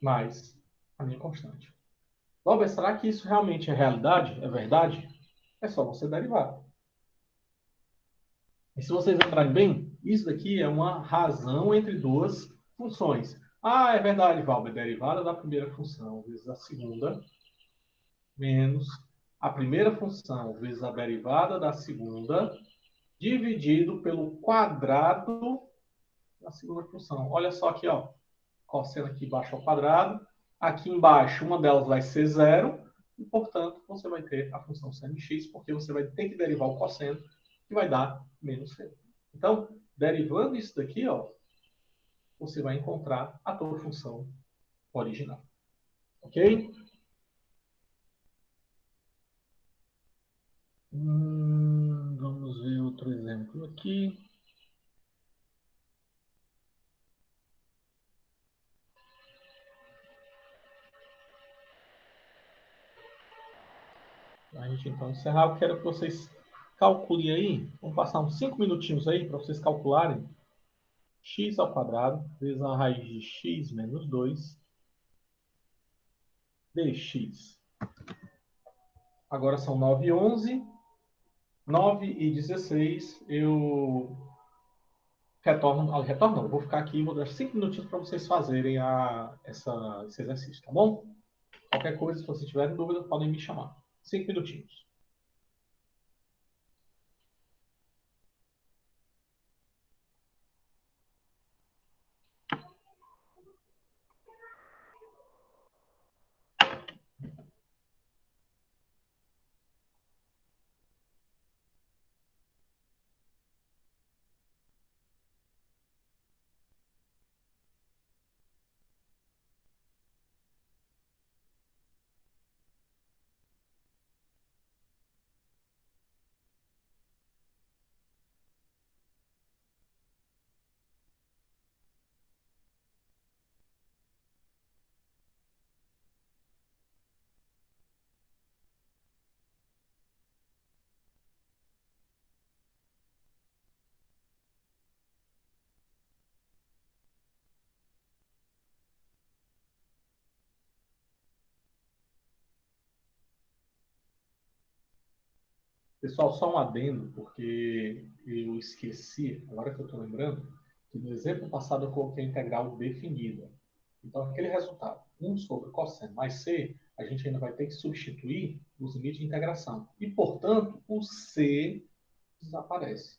Speaker 1: mais a minha constante. Robert, será que isso realmente é realidade? É verdade? É só você derivar. E se vocês lembrarem bem, isso daqui é uma razão entre duas funções. Ah, é verdade, Valber. Derivada da primeira função vezes a segunda, menos a primeira função vezes a derivada da segunda, dividido pelo quadrado da segunda função. Olha só aqui, ó. Cosseno aqui embaixo ao quadrado. Aqui embaixo, uma delas vai ser zero. E, portanto, você vai ter a função seno de x, porque você vai ter que derivar o cosseno, que vai dar menos seno. Então, derivando isso daqui, ó, você vai encontrar a tua função original. Ok? Vamos ver outro exemplo aqui. Para a gente então encerrar, eu quero que vocês calculem aí. Vamos passar uns 5 minutinhos aí para vocês calcularem x ao quadrado vezes a raiz de x menos 2 dx. Agora são 9h11, 9h16. Eu retorno não, eu vou ficar aqui e vou dar 5 minutinhos para vocês fazerem esse exercício, tá bom? Qualquer coisa, se vocês tiverem dúvida, podem me chamar. 5 minutinhos. Pessoal, só um adendo, porque eu esqueci, agora que eu estou lembrando, que no exemplo passado eu coloquei a integral definida. Então, aquele resultado, 1 sobre cosseno mais c, a gente ainda vai ter que substituir os limites de integração. E, portanto, o c desaparece.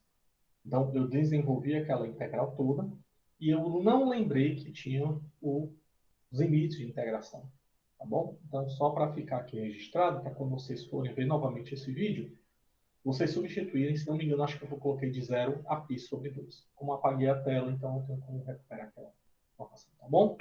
Speaker 1: Então, eu desenvolvi aquela integral toda e eu não lembrei que tinha os limites de integração. Tá bom? Então, só para ficar aqui registrado, para quando vocês forem ver novamente esse vídeo, vocês substituírem, se não me engano, acho que eu coloquei de 0 a π sobre 2. Como apaguei a tela, então eu tenho como recuperar aquela informação, tá bom?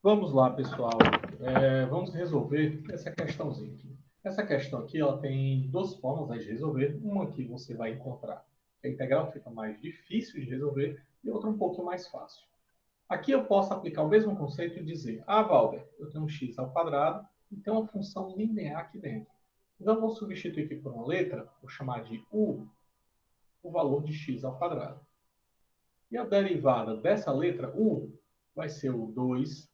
Speaker 1: Vamos lá, pessoal. Vamos resolver essa questãozinha aqui. Essa questão aqui ela tem duas formas de resolver. Uma que você vai encontrar que a integral fica mais difícil de resolver e outra um pouquinho mais fácil. Aqui eu posso aplicar o mesmo conceito e dizer, Valber, eu tenho um x ao quadrado e tenho uma função linear aqui dentro. Então, eu vou substituir aqui por uma letra, vou chamar de u, o valor de x ao quadrado. E a derivada dessa letra u vai ser o 2x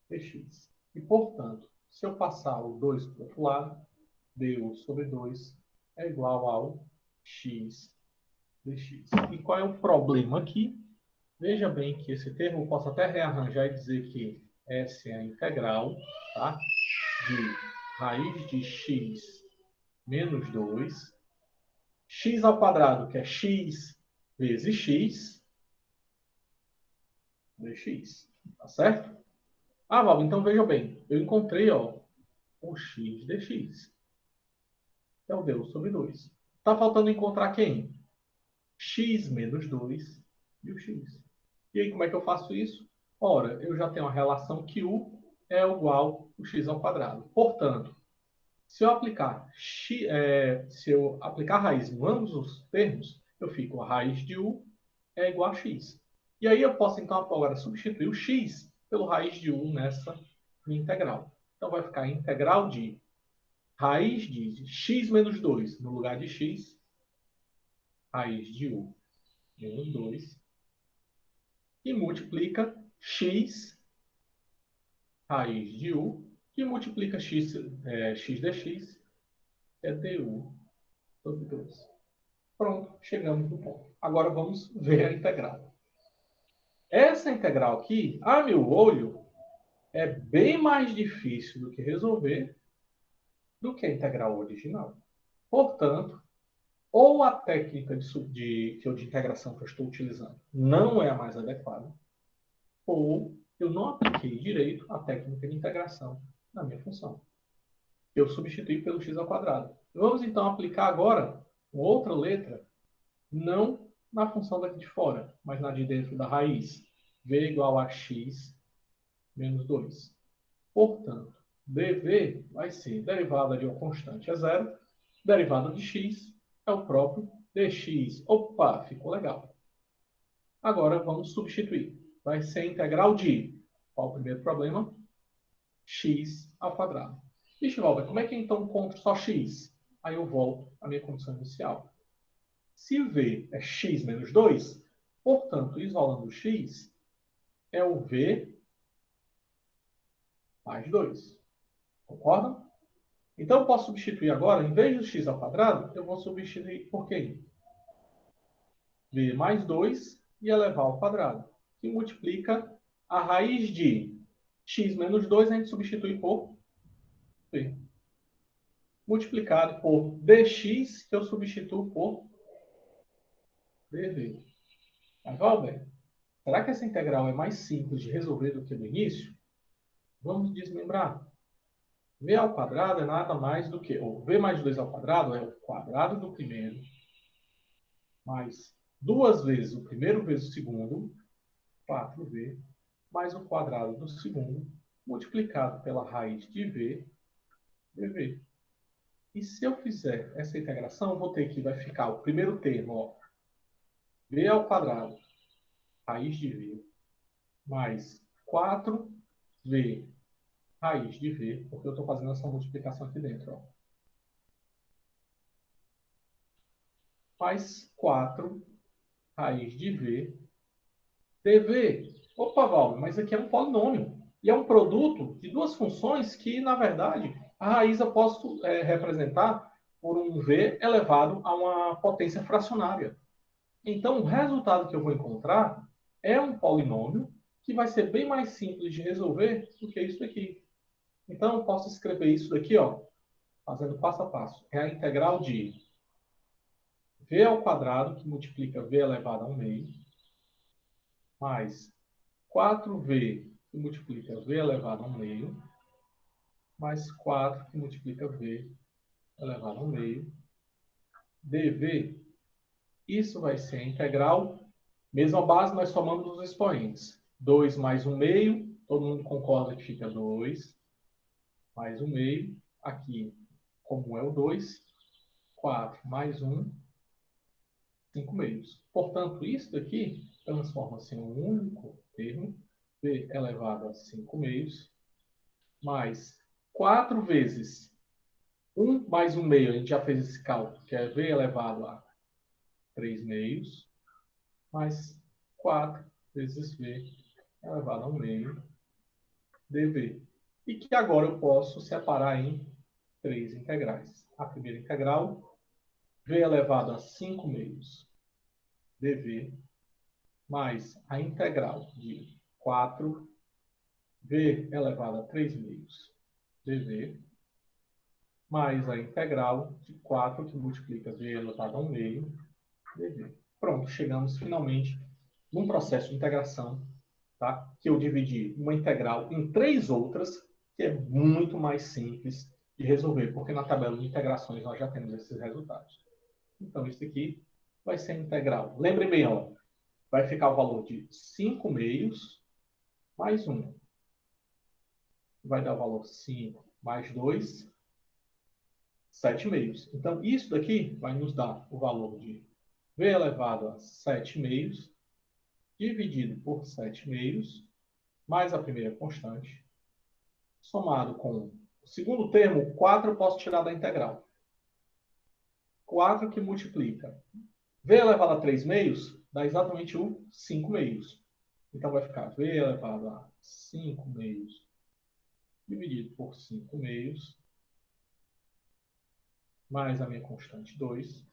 Speaker 1: dx. E, portanto, se eu passar o 2 para o outro lado, du sobre 2 é igual ao x dx. E qual é o problema aqui? Veja bem que esse termo eu posso até rearranjar e dizer que essa é a integral, tá? De raiz de x menos 2, x ao quadrado, que é x vezes x, dx. Tá certo? Val, então veja bem, eu encontrei o x dx. É o du sobre 2. Está faltando encontrar quem? X menos 2 e o x. E aí, como é que eu faço isso? Ora, eu já tenho a relação que u é igual ao x ao quadrado. Portanto, se eu aplicar raiz em ambos os termos, eu fico a raiz de u é igual a x. E aí eu posso, então, agora substituir o x pelo raiz de u nessa integral. Então, vai ficar a integral de raiz de x menos 2 no lugar de x, raiz de u menos 2, e multiplica x raiz de u que multiplica x dx é du sobre 2. Pronto, chegamos no ponto. Agora vamos ver a integral. Essa integral aqui, a meu olho, é bem mais difícil do que resolver do que a integral original. Portanto, ou a técnica de integração que eu estou utilizando não é a mais adequada, ou eu não apliquei direito a técnica de integração na minha função. Eu substituí pelo x ao quadrado. Vamos então aplicar agora uma outra letra, não na função daqui de fora, mas na de dentro da raiz. V igual a x menos 2. Portanto, dv vai ser derivada de uma constante é zero, derivada de x é o próprio dx. Opa, ficou legal. Agora vamos substituir. Vai ser a integral de, qual o primeiro problema? X ao quadrado. Vixe, Valber, como é que então encontro só x? Aí eu volto à minha condição inicial. Se v é x menos 2, portanto, isolando x, é o v mais 2. Concordam? Então, eu posso substituir agora, em vez do x ao quadrado, eu vou substituir por quê? V mais 2 e elevar ao quadrado, que multiplica a raiz de x menos 2, a gente substitui por v. Multiplicado por dx, que eu substituo por dv. Mas, Valber, será que essa integral é mais simples de resolver do que no início? Vamos desmembrar. V ao quadrado é nada mais do que... Ou v mais 2 ao quadrado é o quadrado do primeiro, mais 2 vezes o primeiro vezes o segundo, 4v, mais o quadrado do segundo, multiplicado pela raiz de v, dv. E se eu fizer essa integração, eu vou ter que vai ficar o primeiro termo, ó, v ao quadrado, raiz de v, mais 4v raiz de v, porque eu estou fazendo essa multiplicação aqui dentro. Ó. Faz 4 raiz de v dv. Opa, Val, mas aqui é um polinômio. E é um produto de duas funções que, na verdade, a raiz eu posso representar por um v elevado a uma potência fracionária. Então, o resultado que eu vou encontrar é um polinômio que vai ser bem mais simples de resolver do que isso aqui. Então, eu posso escrever isso daqui, ó, fazendo passo a passo. É a integral de v ao quadrado, que multiplica v elevado a 1 meio, mais 4v, que multiplica v elevado a 1 meio, mais 4, que multiplica v elevado a 1 meio, dv. Isso vai ser a integral. Mesma base, nós somamos os expoentes. 2 mais 1 meio, todo mundo concorda que fica 2, mais 1 meio. Aqui, como é o 2, 4 mais 1, 5 meios. Portanto, isso daqui transforma-se em um único termo, v elevado a 5 meios, mais 4 vezes 1 mais 1 meio, a gente já fez esse cálculo, que é v elevado a 3 meios, mais 4 vezes v elevado a 1 meio, dv. E que agora eu posso separar em 3 integrais. A primeira integral, v elevado a 5 meios, dv, mais a integral de 4, v elevado a 3 meios, dv, mais a integral de 4, que multiplica v elevado a 1 meio, dv. Pronto, chegamos finalmente num processo de integração, tá? Que eu dividi uma integral em 3 outras, que é muito mais simples de resolver, porque na tabela de integrações nós já temos esses resultados. Então, isso aqui vai ser a integral. Lembre bem, ó, vai ficar o valor de 5 meios mais 1. Vai dar o valor 5 mais 2, 7 meios. Então, isso daqui vai nos dar o valor de v elevado a 7 meios, dividido por 7 meios, mais a primeira constante, somado com o segundo termo, 4 eu posso tirar da integral. 4 que multiplica v elevado a 3 meios, dá exatamente o 5 meios. Então, vai ficar v elevado a 5 meios dividido por 5 meios, mais a minha constante 2,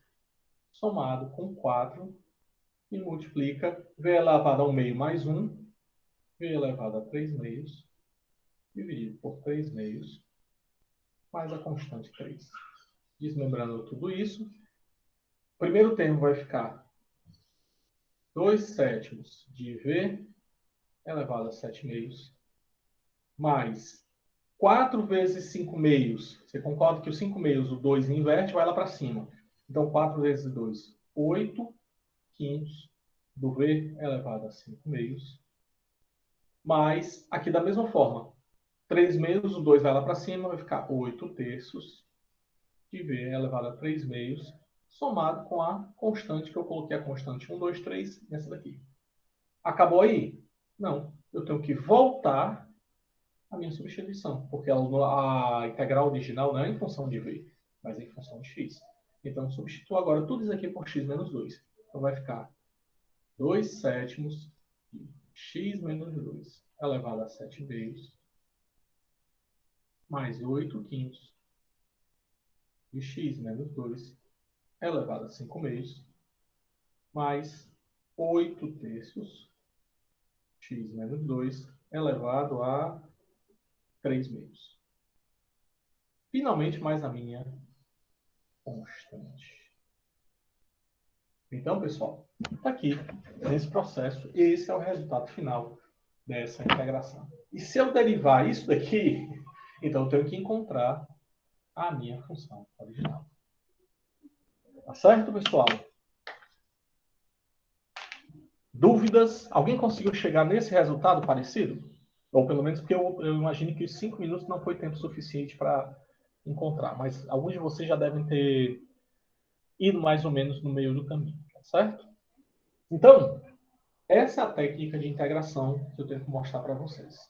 Speaker 1: somado com 4, e multiplica v elevado ao meio mais 1, v elevado a 3 meios, dividido por 3 meios, mais a constante 3. Desmembrando tudo isso, o primeiro termo vai ficar 2 sétimos de v elevado a 7 meios, mais 4 vezes 5 meios. Você concorda que o 5 meios, o 2 inverte, vai lá para cima. Então, 4 vezes 2, 8 quintos do v elevado a 5 meios. Mais, aqui da mesma forma, 3 meios, o 2 vai lá para cima, vai ficar 8 terços de v elevado a 3 meios, somado com a constante, que eu coloquei a constante 1, 2, 3, nessa daqui. Acabou aí? Não. Eu tenho que voltar a minha substituição, porque a integral original não é em função de v, mas é em função de x. Então, eu substituo agora tudo isso aqui por x menos 2. Então, vai ficar 2 sétimos de x menos 2 elevado a 7 meios, mais 8 quintos de x menos 2 elevado a 5 meios, mais 8 terços x menos 2 elevado a 3 meios. Finalmente, mais a minha constante. Então, pessoal, está aqui, nesse processo, esse é o resultado final dessa integração. E se eu derivar isso daqui, então eu tenho que encontrar a minha função original. Tá certo, pessoal? Dúvidas? Alguém conseguiu chegar nesse resultado parecido? Ou pelo menos porque eu imagino que os 5 minutos não foi tempo suficiente para encontrar. Mas alguns de vocês já devem ter ido mais ou menos no meio do caminho. Tá certo? Então, essa é a técnica de integração que eu tenho que mostrar para vocês.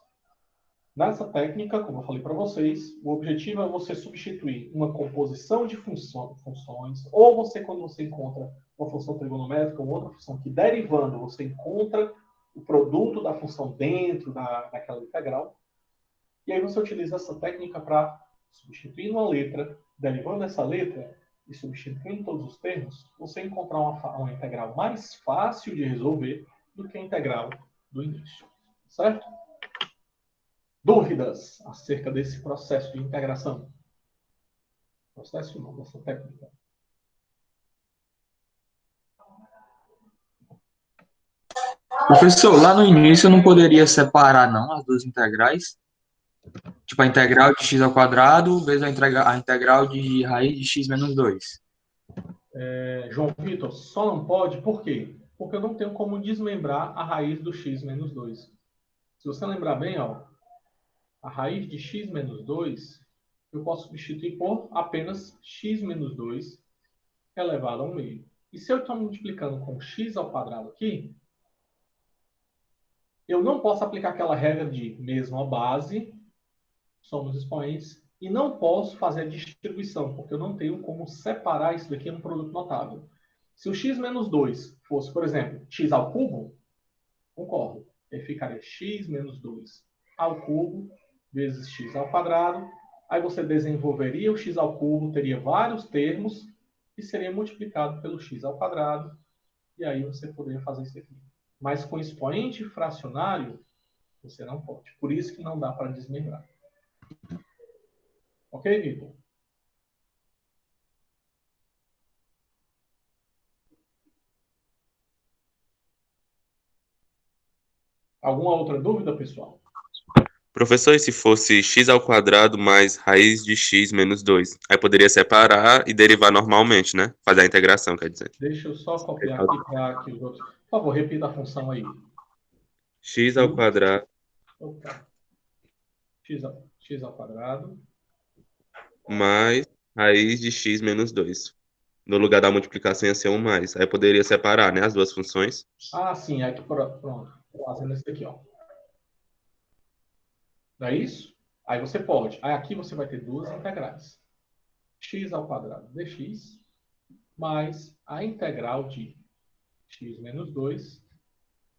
Speaker 1: Nessa técnica, como eu falei para vocês, o objetivo é você substituir uma composição de funções, ou você, quando você encontra uma função trigonométrica ou outra função que derivando, você encontra o produto da função dentro daquela integral, e aí você utiliza essa técnica para substituir uma letra, derivando essa letra e substituindo todos os termos, você encontrar uma integral mais fácil de resolver do que a integral do início. Certo? Dúvidas acerca desse processo de integração? Processo não, dessa técnica.
Speaker 2: Professor, lá no início eu não poderia separar não as duas integrais? Tipo a integral de x ao quadrado vezes a integral de raiz de x menos 2.
Speaker 1: João Vitor, só não pode, por quê? Porque eu não tenho como desmembrar a raiz do x menos 2. Se você lembrar bem, ó, a raiz de x menos 2, eu posso substituir por apenas x menos 2 elevado ao meio. E se eu estou multiplicando com x ao quadrado aqui, eu não posso aplicar aquela regra de mesma base, somos expoentes, e não posso fazer a distribuição, porque eu não tenho como separar isso daqui em um produto notável. Se o x menos 2 fosse, por exemplo, x ao cubo, concordo. Aí ficaria x menos 2 ao cubo vezes x ao quadrado. Aí você desenvolveria o x ao cubo, teria vários termos, e seria multiplicado pelo x ao quadrado, e aí você poderia fazer isso aqui. Mas com expoente fracionário, você não pode. Por isso que não dá para desmembrar. Ok, Vitor? Alguma outra dúvida, pessoal?
Speaker 3: Professor, e se fosse x ao quadrado mais raiz de x menos 2? Aí poderia separar e derivar normalmente, né? Fazer a integração, quer dizer.
Speaker 1: Deixa eu só copiar aqui para que os outros... Por favor, repita a função aí.
Speaker 3: X ao quadrado
Speaker 1: Opa. X ao quadrado.
Speaker 3: mais raiz de x menos 2. No lugar da multiplicação ia ser 1 mais. Aí poderia separar, né, as duas funções.
Speaker 1: Ah, sim, aqui pronto. Fazendo isso aqui, ó. Não é isso? Aí você pode. Aí aqui você vai ter duas integrais. X ao quadrado dx mais a integral de x menos 2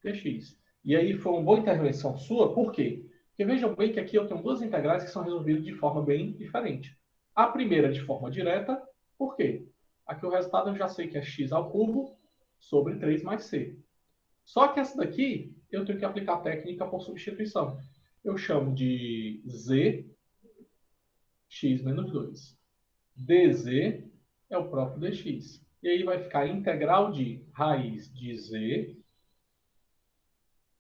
Speaker 1: dx. E aí foi uma boa intervenção sua, por quê? Porque vejam bem que aqui eu tenho duas integrais que são resolvidas de forma bem diferente. A primeira de forma direta, por quê? Aqui o resultado eu já sei que é x ao cubo sobre 3 mais c. Só que essa daqui eu tenho que aplicar a técnica por substituição. Eu chamo de z x menos 2. dz é o próprio dx. E aí vai ficar a integral de raiz de z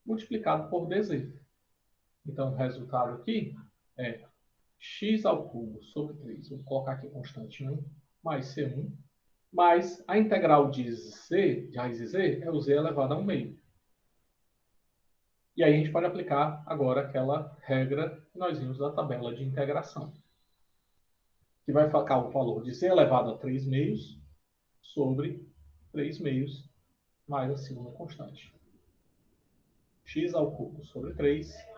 Speaker 1: multiplicado por dz. Então, o resultado aqui é x ao cubo sobre 3. Vou colocar aqui constante 1, mais c1, mais a integral de z, de raiz de z, é o z elevado a 1 meio. E aí a gente pode aplicar agora aquela regra que nós vimos da tabela de integração. Que vai ficar o valor de z elevado a 3 meios sobre 3 meios mais a segunda constante. X ao cubo sobre 3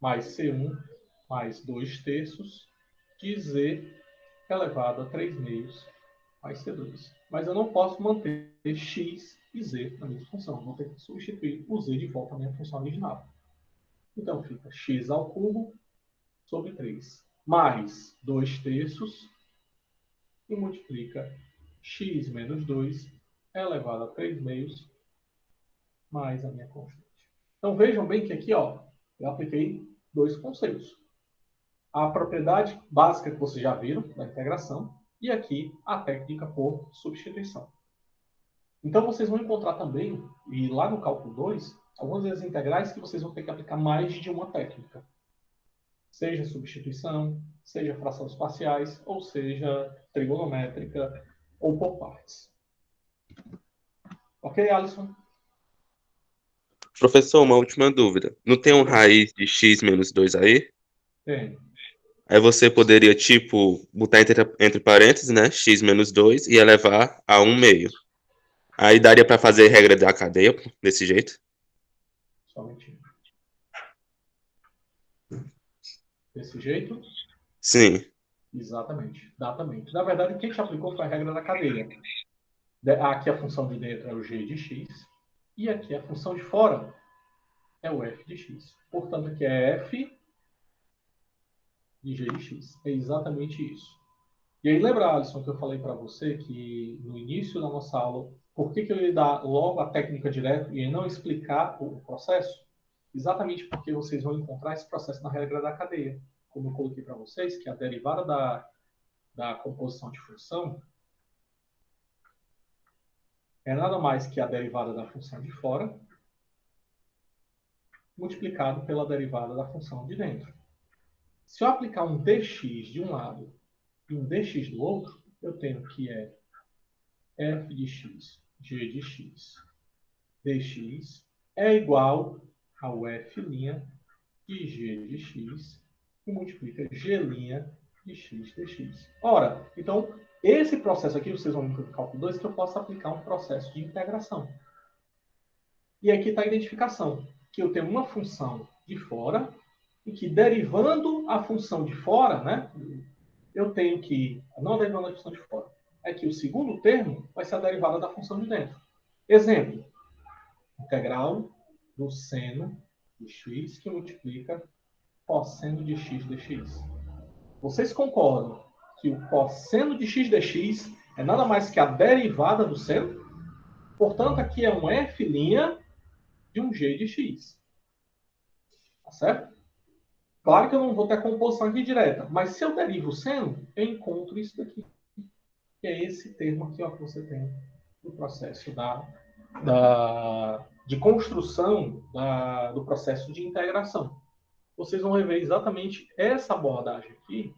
Speaker 1: mais C1 mais 2 terços de z elevado a 3 meios mais C2. Mas eu não posso manter x e z na mesma função. Vou ter que substituir o z de volta à minha função original. Então fica x ao cubo sobre 3 mais 2 terços e multiplica x menos 2 elevado a 3 meios mais a minha constante. Então vejam bem que aqui, ó, eu apliquei dois conceitos. A propriedade básica que vocês já viram da integração e aqui a técnica por substituição. Então vocês vão encontrar também, e lá no cálculo 2, algumas vezes integrais que vocês vão ter que aplicar mais de uma técnica. Seja substituição, seja frações parciais, ou seja trigonométrica, ou por partes. Ok, Alisson?
Speaker 3: Professor, uma última dúvida. Não tem um raiz de x menos 2 aí?
Speaker 1: Tem.
Speaker 3: Aí você poderia, tipo, botar entre parênteses, né? X menos 2 e elevar a 1 meio. Aí daria para fazer regra da cadeia desse jeito?
Speaker 1: Só um minutinho. Desse jeito?
Speaker 3: Sim.
Speaker 1: Exatamente. Exatamente. Na verdade, o que a gente aplicou foi a regra da cadeia. Aqui a função de dentro é o g de x. E aqui a função de fora é o f de x. Portanto, aqui é f de g de x. É exatamente isso. E aí, lembra, Alisson, que eu falei para você que no início da nossa aula, por que eu ia dar logo a técnica direto e não explicar o processo? Exatamente porque vocês vão encontrar esse processo na regra da cadeia. Como eu coloquei para vocês, que a derivada da composição de função é nada mais que a derivada da função de fora multiplicado pela derivada da função de dentro. Se eu aplicar um dx de um lado e um dx do outro, eu tenho que é f de x, g de x, dx é igual ao f' de g de x, que multiplica g' de x dx. Ora, então, esse processo aqui, vocês vão ver no cálculo 2, que eu posso aplicar um processo de integração. E aqui está a identificação, que eu tenho uma função de fora, e que derivando a função de fora, né, eu tenho que, não derivando a função de fora, é que o segundo termo vai ser a derivada da função de dentro. Exemplo, integral do seno de x que multiplica cosseno de x dx. Vocês concordam que o cosseno de x dx é nada mais que a derivada do seno? Portanto, aqui é um f' de um g de x. Tá certo? Claro que eu não vou ter a composição aqui direta, mas se eu derivo o seno, eu encontro isso daqui. Que é esse termo aqui, ó, que você tem no processo de construção do processo de integração. Vocês vão rever exatamente essa abordagem aqui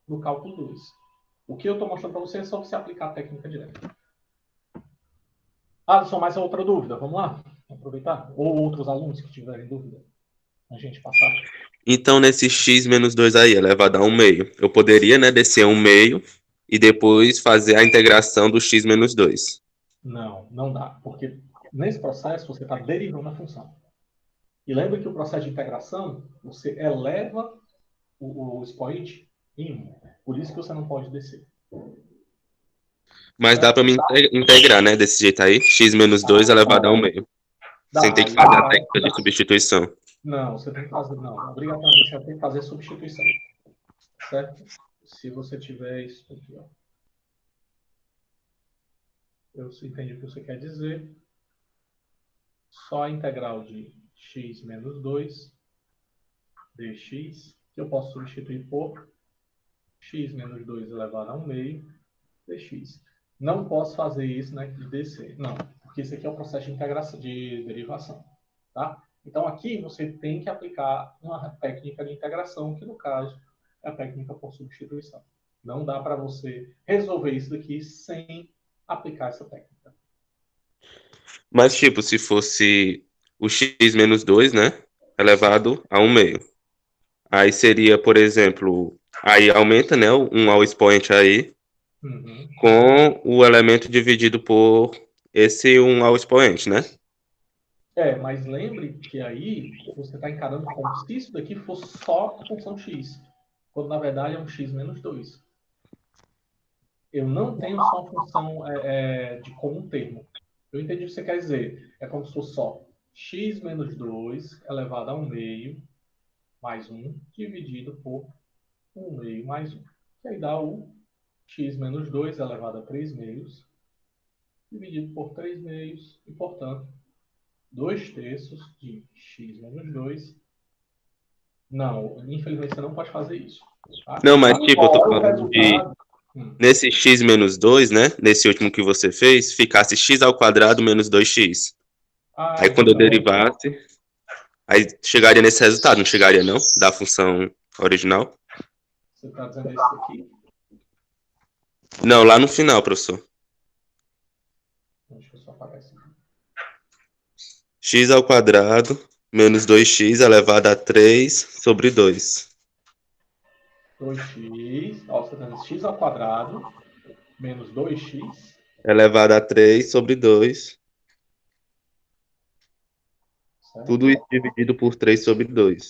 Speaker 1: no cálculo 2. O que eu estou mostrando para vocês é só você aplicar a técnica direta. Alisson, mais outra dúvida? Vamos lá? Aproveitar? Ou outros alunos que tiverem dúvida? A gente passar.
Speaker 3: Então, nesse x menos 2 aí, elevado a 1 meio, eu poderia, né, descer 1 meio e depois fazer a integração do x menos 2.
Speaker 1: Não, não dá. Porque nesse processo você está derivando a função. E lembra que o processo de integração, você eleva o expoente em 1. Por isso que você não pode descer.
Speaker 3: Mas dá para me integrar, né, desse jeito aí, x menos 2 elevado a 1 meio. Sem ter que fazer a técnica de substituição.
Speaker 1: Não, você tem que fazer, não. Obrigatoriamente você tem que fazer substituição. Certo? Se você tiver isso aqui, ó. Eu entendi o que você quer dizer. Só a integral de x menos 2 dx, que eu posso substituir por x menos 2 elevado a 1 meio dx. Não posso fazer isso, né, de dc. Não, porque isso aqui é o processo de integração, de derivação. Tá? Então, aqui você tem que aplicar uma técnica de integração, que no caso é a técnica por substituição. Não dá para você resolver isso daqui sem aplicar essa técnica.
Speaker 3: Mas, tipo, se fosse o x menos 2, né? Elevado a 1 meio. Aí seria, por exemplo, aí aumenta, né? Um ao expoente aí,
Speaker 1: Uhum.
Speaker 3: com o elemento dividido por esse 1 ao expoente, né?
Speaker 1: Mas lembre que aí você está encarando como se isso daqui fosse só a função x, quando na verdade é um x menos 2. Eu não tenho só uma função de comum termo. Eu entendi o que você quer dizer. É como se fosse só x menos 2 elevado a 1 meio mais 1 dividido por 1 meio mais 1. Que aí dá o x menos 2 elevado a 3 meios dividido por 3 meios e, portanto, 2 terços de x menos 2. Não, infelizmente você não pode fazer isso. Tá?
Speaker 3: Não, mas tipo, eu tô
Speaker 1: Embora o
Speaker 3: falando de
Speaker 1: resultado...
Speaker 3: nesse x menos 2, né? Nesse último que você fez, ficasse x ao quadrado menos 2x. Aí quando eu
Speaker 1: Então,
Speaker 3: derivasse, aí chegaria nesse resultado, não chegaria não? Da função original?
Speaker 1: você está dizendo isso daqui?
Speaker 3: Não, lá no final, professor.
Speaker 1: Deixa eu só apagar isso aqui.
Speaker 3: X ao quadrado menos 2x elevado a 3 sobre 2.
Speaker 1: 2x, ó, você está dizendo x ao quadrado menos 2x.
Speaker 3: Elevado a 3 sobre 2. Tudo
Speaker 1: Certo?
Speaker 3: isso dividido por 3 sobre 2.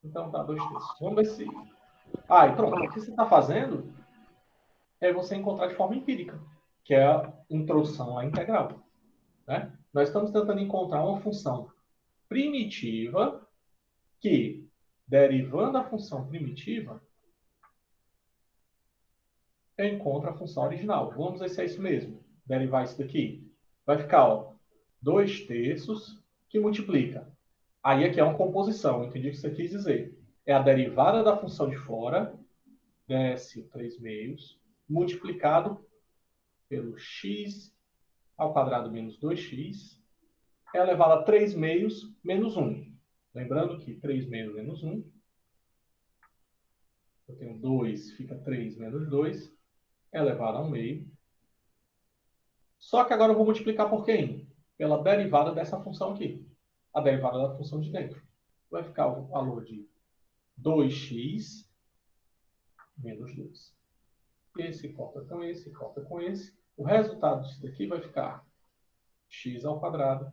Speaker 1: Então tá 2 terços. Vamos ver se... e pronto. O que você está fazendo é você encontrar de forma empírica, que é a introdução à integral. Né? Nós estamos tentando encontrar uma função primitiva que, derivando a função primitiva, eu encontro a função original. Vamos ver se é isso mesmo. Derivar isso daqui. Vai ficar 2 terços que multiplica. Aí aqui é uma composição, entendi o que você quis dizer. É a derivada da função de fora, desce 3 meios, multiplicado pelo x ao quadrado menos 2x, é elevado a 3 meios menos 1. Lembrando que 3 meios menos 1, eu tenho 2, fica 3 menos 2, é elevado a 1 meio. Só que agora eu vou multiplicar por quem? Pela derivada dessa função aqui. A derivada da função de dentro. Vai ficar o valor de 2x menos 2. Esse corta com esse, corta com esse. O resultado disso daqui vai ficar x ao quadrado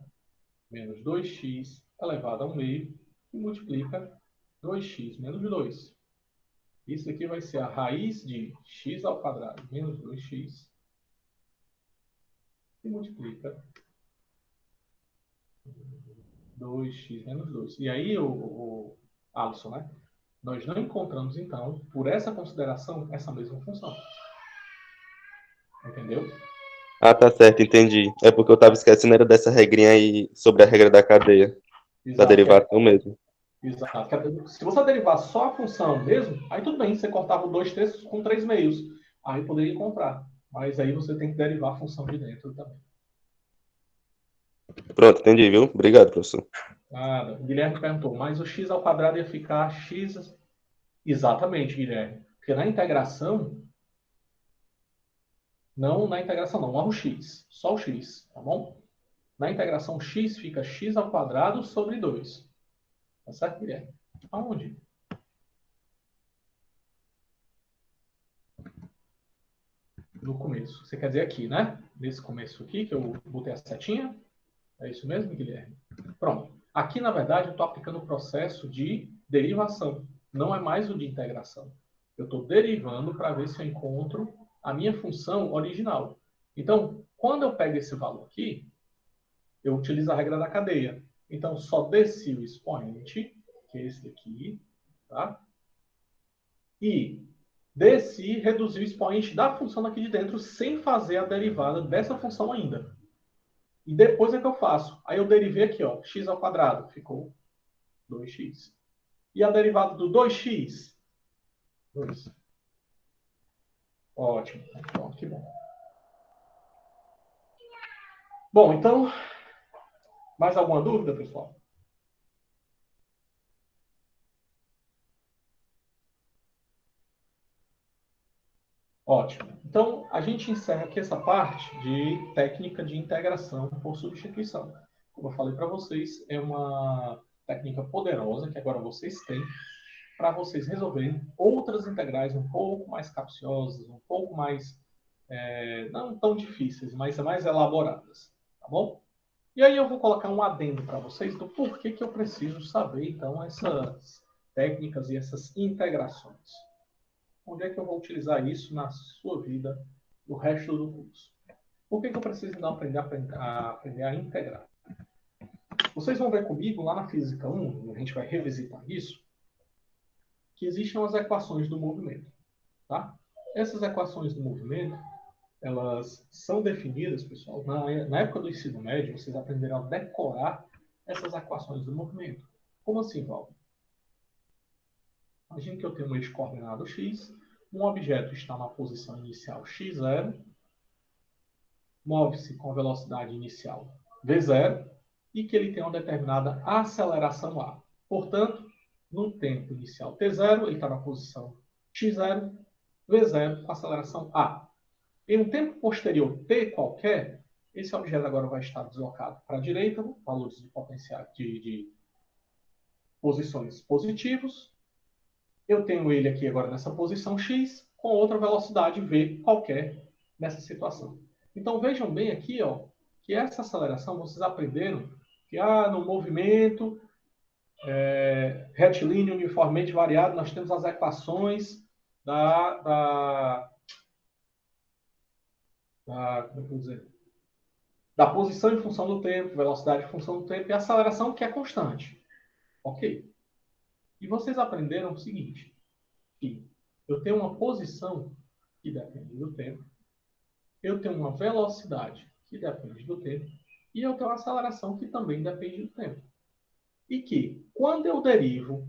Speaker 1: menos 2x elevado a 1 meio, que multiplica 2x menos 2. Isso aqui vai ser a raiz de x ao quadrado menos 2x, que multiplica 2x menos 2. E aí, o Alisson, né? Nós não encontramos, então, por essa consideração, essa mesma função. Entendeu?
Speaker 3: Ah, tá certo, entendi. É porque eu tava esquecendo era dessa regrinha aí sobre a regra da cadeia, da
Speaker 1: Exato.
Speaker 3: derivação mesmo.
Speaker 1: Exato. Se você derivar só a função mesmo, aí tudo bem, você cortava 2 terços com 3 meios. Aí poderia encontrar. Mas aí você tem que derivar a função de dentro também.
Speaker 3: Pronto, entendi, viu? Obrigado, professor.
Speaker 1: Nada. O Guilherme perguntou, mas o x ao quadrado ia ficar x... Exatamente, Guilherme. Porque na integração, não o x, só o x, tá bom? Na integração, x fica x ao quadrado sobre 2. Tá certo, Guilherme? Aonde? No começo. Você quer dizer aqui, né? Nesse começo aqui, que eu botei a setinha. É isso mesmo, Guilherme? Pronto. Aqui, na verdade, eu estou aplicando o processo de derivação. Não é mais o de integração. Eu estou derivando para ver se eu encontro a minha função original. Então, quando eu pego esse valor aqui, eu utilizo a regra da cadeia. Então, só desci o expoente, que é esse daqui, tá? E desci, reduzi o expoente da função aqui de dentro, sem fazer a derivada dessa função ainda. E depois é que eu faço. Aí eu derivei aqui, ó, x ao quadrado, ficou 2x. E a derivada do 2x? 2. Ótimo. Pronto, que bom. Bom, então, mais alguma dúvida, pessoal? Ótimo. Então, a gente encerra aqui essa parte de técnica de integração por substituição. Como eu falei para vocês, é uma técnica poderosa que agora vocês têm para vocês resolverem outras integrais um pouco mais capciosas, um pouco mais, não tão difíceis, mas mais elaboradas. Tá bom? E aí eu vou colocar um adendo para vocês do porquê que eu preciso saber, então, essas técnicas e essas integrações. Onde é que eu vou utilizar isso na sua vida, no resto do curso? Por que eu preciso então aprender a integrar? Vocês vão ver comigo lá na Física 1, a gente vai revisitar isso, que existem as equações do movimento. Tá? Essas equações do movimento, elas são definidas, pessoal, na época do ensino médio, vocês aprenderam a decorar essas equações do movimento. Como assim, Val? Imagine que eu tenho um eixo coordenado x, um objeto está na posição inicial x0, move-se com a velocidade inicial v0 e que ele tem uma determinada aceleração a. Portanto, no tempo inicial t0, ele está na posição x0, v0 com aceleração a. Em um tempo posterior t qualquer, esse objeto agora vai estar deslocado para a direita, valores de potencial de posições positivos. Eu tenho ele aqui agora nessa posição x, com outra velocidade v qualquer nessa situação. Então vejam bem aqui, ó, que essa aceleração vocês aprenderam que no movimento retilíneo uniformemente variado nós temos as equações como é que eu vou dizer? Da posição em função do tempo, velocidade em função do tempo e aceleração que é constante. Ok? E vocês aprenderam o seguinte, que eu tenho uma posição que depende do tempo, eu tenho uma velocidade que depende do tempo e eu tenho uma aceleração que também depende do tempo. E que, quando eu derivo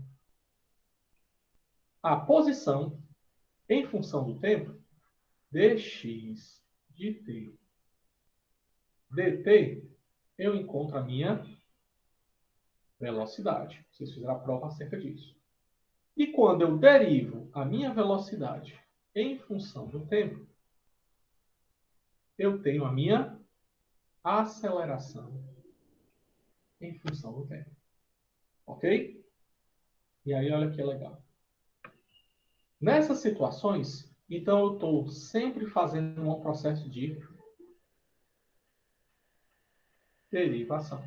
Speaker 1: a posição em função do tempo, dx de t dt, eu encontro a minha velocidade. Vocês fizeram a prova acerca disso. E quando eu derivo a minha velocidade em função do tempo, eu tenho a minha aceleração em função do tempo. Ok? E aí, olha que legal. Nessas situações, então eu estou sempre fazendo um processo de derivação.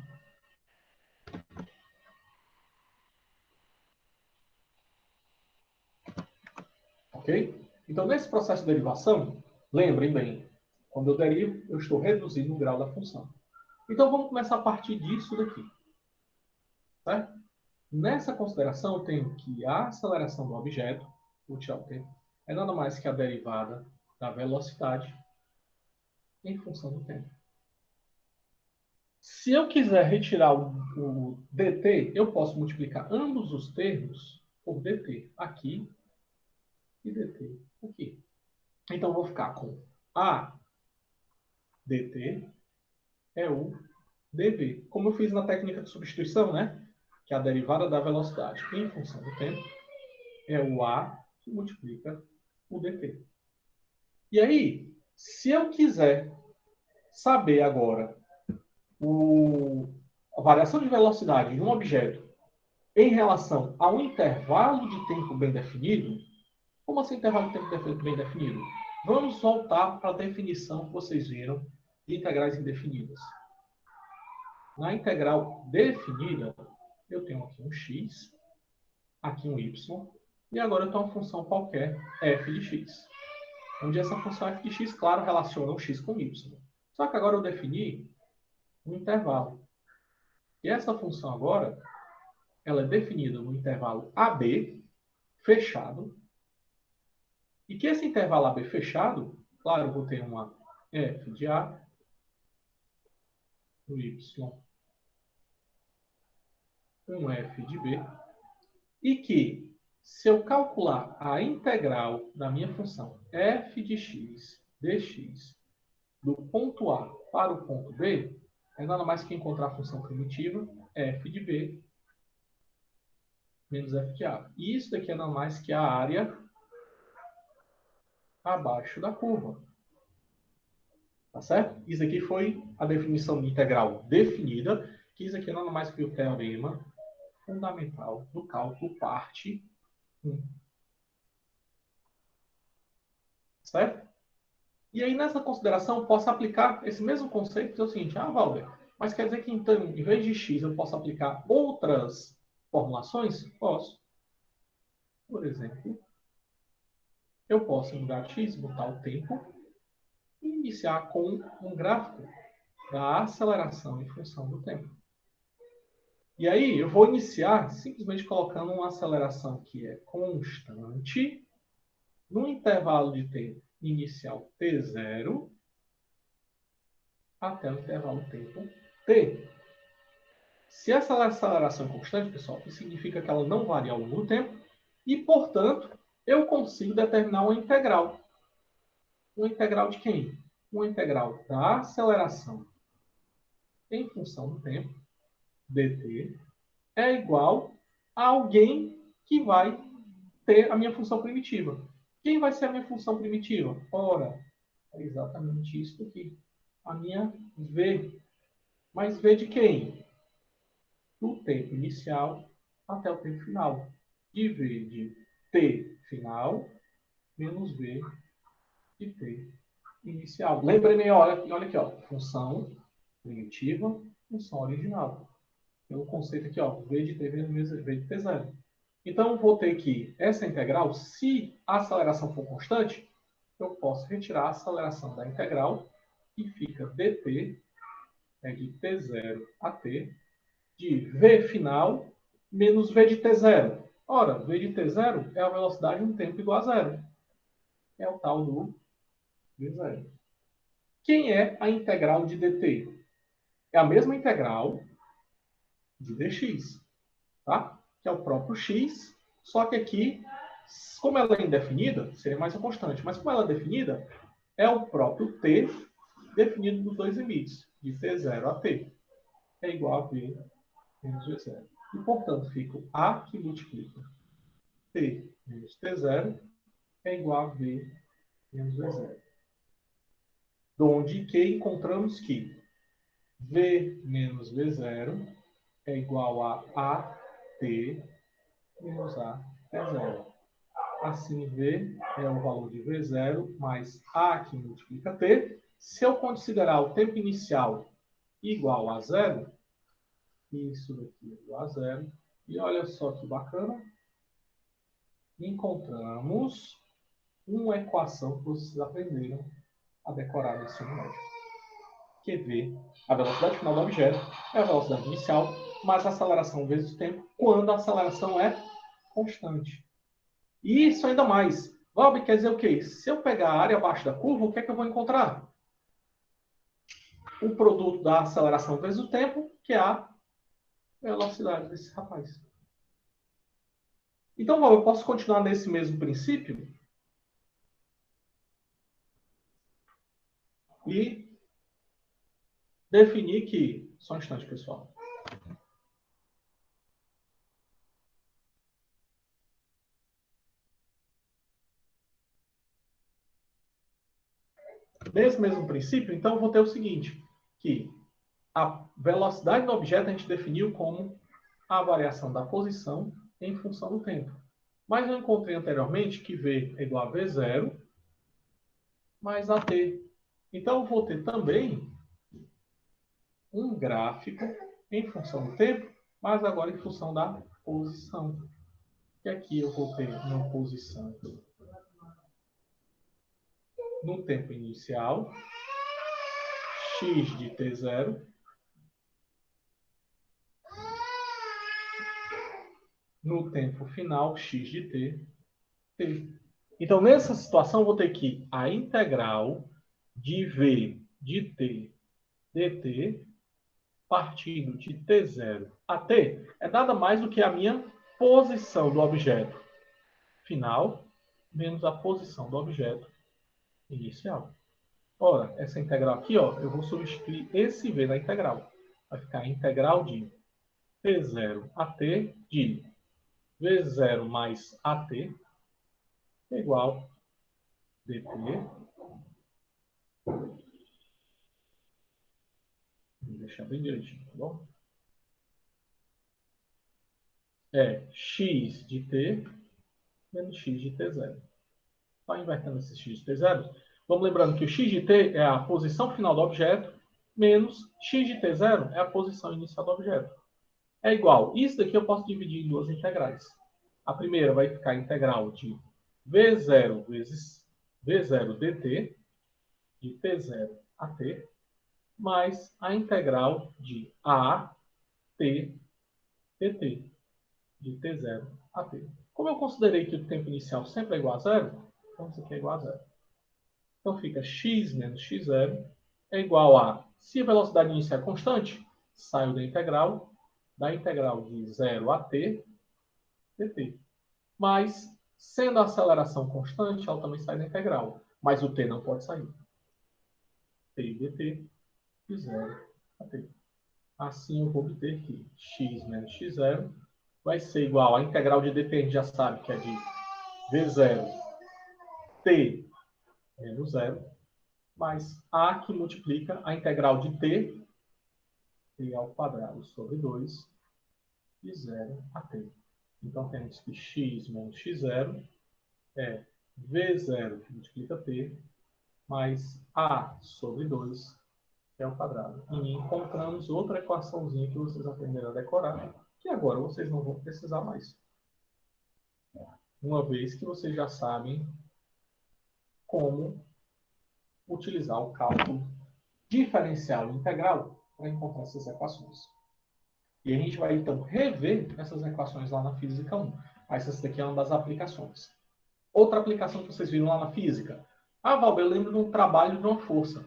Speaker 1: Ok? Então, nesse processo de derivação, lembrem bem, quando eu derivo, eu estou reduzindo o grau da função. Então, vamos começar a partir disso daqui. Certo? Nessa consideração, eu tenho que a aceleração do objeto, vou tirar o tempo, é nada mais que a derivada da velocidade em função do tempo. Se eu quiser retirar o dt, eu posso multiplicar ambos os termos por dt aqui e dt aqui. Então, eu vou ficar com a dt é o dv. Como eu fiz na técnica de substituição, né? Que é a derivada da velocidade em função do tempo é o a que multiplica o dt. E aí, se eu quiser saber agora a variação de velocidade de um objeto em relação a um intervalo de tempo bem definido, como assim intervalo de tempo bem definido? Vamos voltar para a definição que vocês viram de integrais indefinidas. Na integral definida, eu tenho aqui um x, aqui um y, e agora eu tenho uma função qualquer, f de x. Onde essa função f de x, claro, relaciona o x com y. Só que agora eu defini um intervalo. E essa função agora, ela é definida no intervalo AB, fechado, e que esse intervalo AB fechado, claro, eu vou ter uma f de A, um y, um f de B, e que, se eu calcular a integral da minha função f de x dx do ponto A para o ponto B, é nada mais que encontrar a função primitiva f de B menos f de A. E isso daqui é nada mais que a área abaixo da curva. Tá certo? Isso aqui foi a definição de integral definida, que isso aqui é nada mais que o teorema fundamental do cálculo parte 1. Certo? E aí, nessa consideração, eu posso aplicar esse mesmo conceito, que é o seguinte, Valber, mas quer dizer que, então, em vez de x, eu posso aplicar outras formulações? Posso. Por exemplo, eu posso, em lugar de x, botar o tempo e iniciar com um gráfico da aceleração em função do tempo. E aí, eu vou iniciar simplesmente colocando uma aceleração que é constante no intervalo de tempo inicial t0 até o intervalo tempo t. Se essa aceleração é constante, pessoal, isso significa que ela não varia ao longo do tempo e, portanto, eu consigo determinar uma integral. Uma integral de quem? Uma integral da aceleração em função do tempo, dt, é igual a alguém que vai ter a minha função primitiva. Quem vai ser a minha função primitiva? Ora, é exatamente isso aqui. A minha v. Mas v de quem? Do tempo inicial até o tempo final. De v de t final menos v de t inicial. Lembrem-me, olha aqui, ó, função primitiva, função original. Tem um conceito aqui, ó, v de t menos v de t0. Então, eu vou ter que, essa integral, se a aceleração for constante, eu posso retirar a aceleração da integral e fica dt, de t0 a t, de v final menos v de t0. Ora, v de t0 é a velocidade em tempo igual a zero. É o tal do v0. Quem é a integral de dt? É a mesma integral de dx, tá? Que é o próprio x, só que aqui, como ela é indefinida, seria mais uma constante, mas como ela é definida, é o próprio t definido nos dois limites, de t0 a t. É igual a v menos v0. E, portanto, fica a que multiplica t menos t0 é igual a v menos v0. Onde que encontramos que v menos v0 é igual a at menos a t0. Assim, v é o valor de v0 mais a que multiplica t. Se eu considerar o tempo inicial igual a zero, isso daqui é igual a zero. E olha só que bacana. Encontramos uma equação que vocês aprenderam a decorar no ensino médio. Que v, a velocidade final do objeto, é a velocidade inicial, mais a aceleração vezes o tempo, quando a aceleração é constante. E isso ainda mais. Valber, quer dizer o quê? Se eu pegar a área abaixo da curva, o que é que eu vou encontrar? O produto da aceleração vezes o tempo, que é a velocidade desse rapaz. Então, Valber, eu posso continuar nesse mesmo princípio? E definir que... Só um instante, pessoal. Nesse mesmo princípio, então, eu vou ter o seguinte, que a velocidade do objeto a gente definiu como a variação da posição em função do tempo. Mas eu encontrei anteriormente que v é igual a v0 mais at. Então, eu vou ter também um gráfico em função do tempo, mas agora em função da posição. E aqui eu vou ter uma posição no tempo inicial, x de t0, no tempo final, x de t, t. Então, nessa situação, eu vou ter que a integral de v de t dt, partindo de t0 a t, é nada mais do que a minha posição do objeto final menos a posição do objeto inicial. Ora, essa integral aqui, ó, eu vou substituir esse v na integral. Vai ficar a integral de t0 a t de v0 mais at igual a dt. Vou deixar bem direitinho, tá bom? É x de t menos x de t0. Só invertendo esse x de t0. Vamos lembrando que o x de t é a posição final do objeto menos x de t0 é a posição inicial do objeto. É igual. Isso daqui eu posso dividir em duas integrais. A primeira vai ficar a integral de v0 vezes v0 dt, de t0 a t, mais a integral de a t dt, de t0 a t. Como eu considerei que o tempo inicial sempre é igual a zero, então isso aqui é igual a zero. Então fica x menos x0 é igual a, se a velocidade inicial é constante, saio da integral de 0 a t, dt. Mas, sendo a aceleração constante, ela também sai da integral. Mas o t não pode sair. t dt de 0 a t. Assim eu vou obter que x menos x0 vai ser igual à integral de dt, a gente já sabe que é de v0 t menos 0, mais a que multiplica a integral de t ao quadrado sobre 2 de 0 a t. Então temos que x menos x0 é v0 que multiplica t mais a sobre 2 ao quadrado. E encontramos outra equaçãozinha que vocês aprenderam a decorar, que agora vocês não vão precisar mais. Uma vez que vocês já sabem como utilizar o cálculo diferencial e integral para encontrar essas equações. E a gente vai, então, rever essas equações lá na Física 1. Mas essa daqui é uma das aplicações. Outra aplicação que vocês viram lá na Física. Ah, Valber, eu lembro de um trabalho de uma força.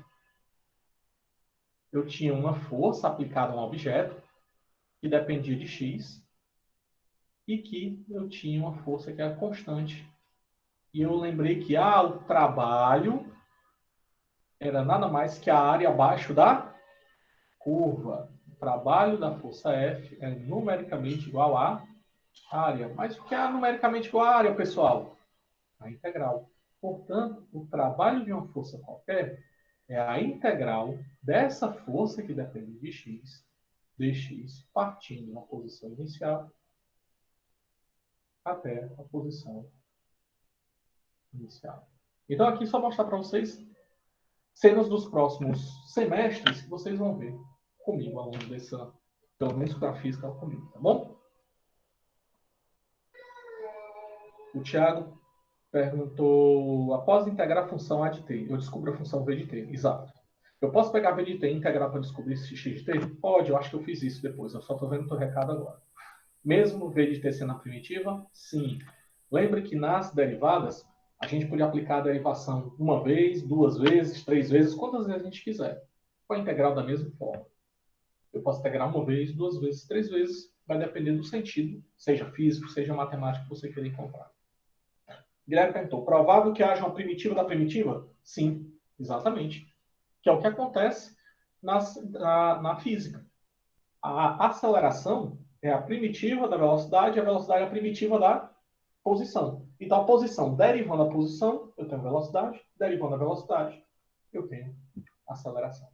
Speaker 1: Eu tinha uma força aplicada a um objeto que dependia de x e que eu tinha uma força que era constante. E eu lembrei que o trabalho era nada mais que a área abaixo da curva. O trabalho da força F é numericamente igual à área. Mas o que é numericamente igual à área, pessoal? A integral. Portanto, o trabalho de uma força qualquer é a integral dessa força que depende de x, dx, partindo da posição inicial até a posição inicial. Então, aqui só mostrar para vocês cenas dos próximos semestres que vocês vão ver comigo ao longo dessa, pelo menos para a física comigo, tá bom? O Thiago perguntou, após integrar a função A de t, eu descubro a função V de t. Exato. Eu posso pegar V de t e integrar para descobrir esse x de t? Pode, eu acho que eu fiz isso depois. Eu só estou vendo o teu recado agora. Mesmo V de t sendo a primitiva? Sim. Lembre que nas derivadas, a gente pode aplicar a derivação uma vez, duas vezes, três vezes, quantas vezes a gente quiser. Com a integral da mesma forma. Eu posso integrar uma vez, duas vezes, três vezes. Vai depender do sentido, seja físico, seja matemático, que você queira encontrar. Guilherme perguntou, provável que haja uma primitiva da primitiva? Sim, exatamente. Que é o que acontece na física. A aceleração é a primitiva da velocidade, e a velocidade é a primitiva da posição. Então, a posição derivando a posição, eu tenho velocidade, derivando a velocidade, eu tenho aceleração.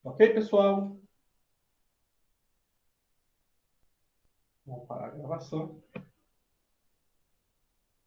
Speaker 1: Ok, pessoal? Vamos parar a gravação.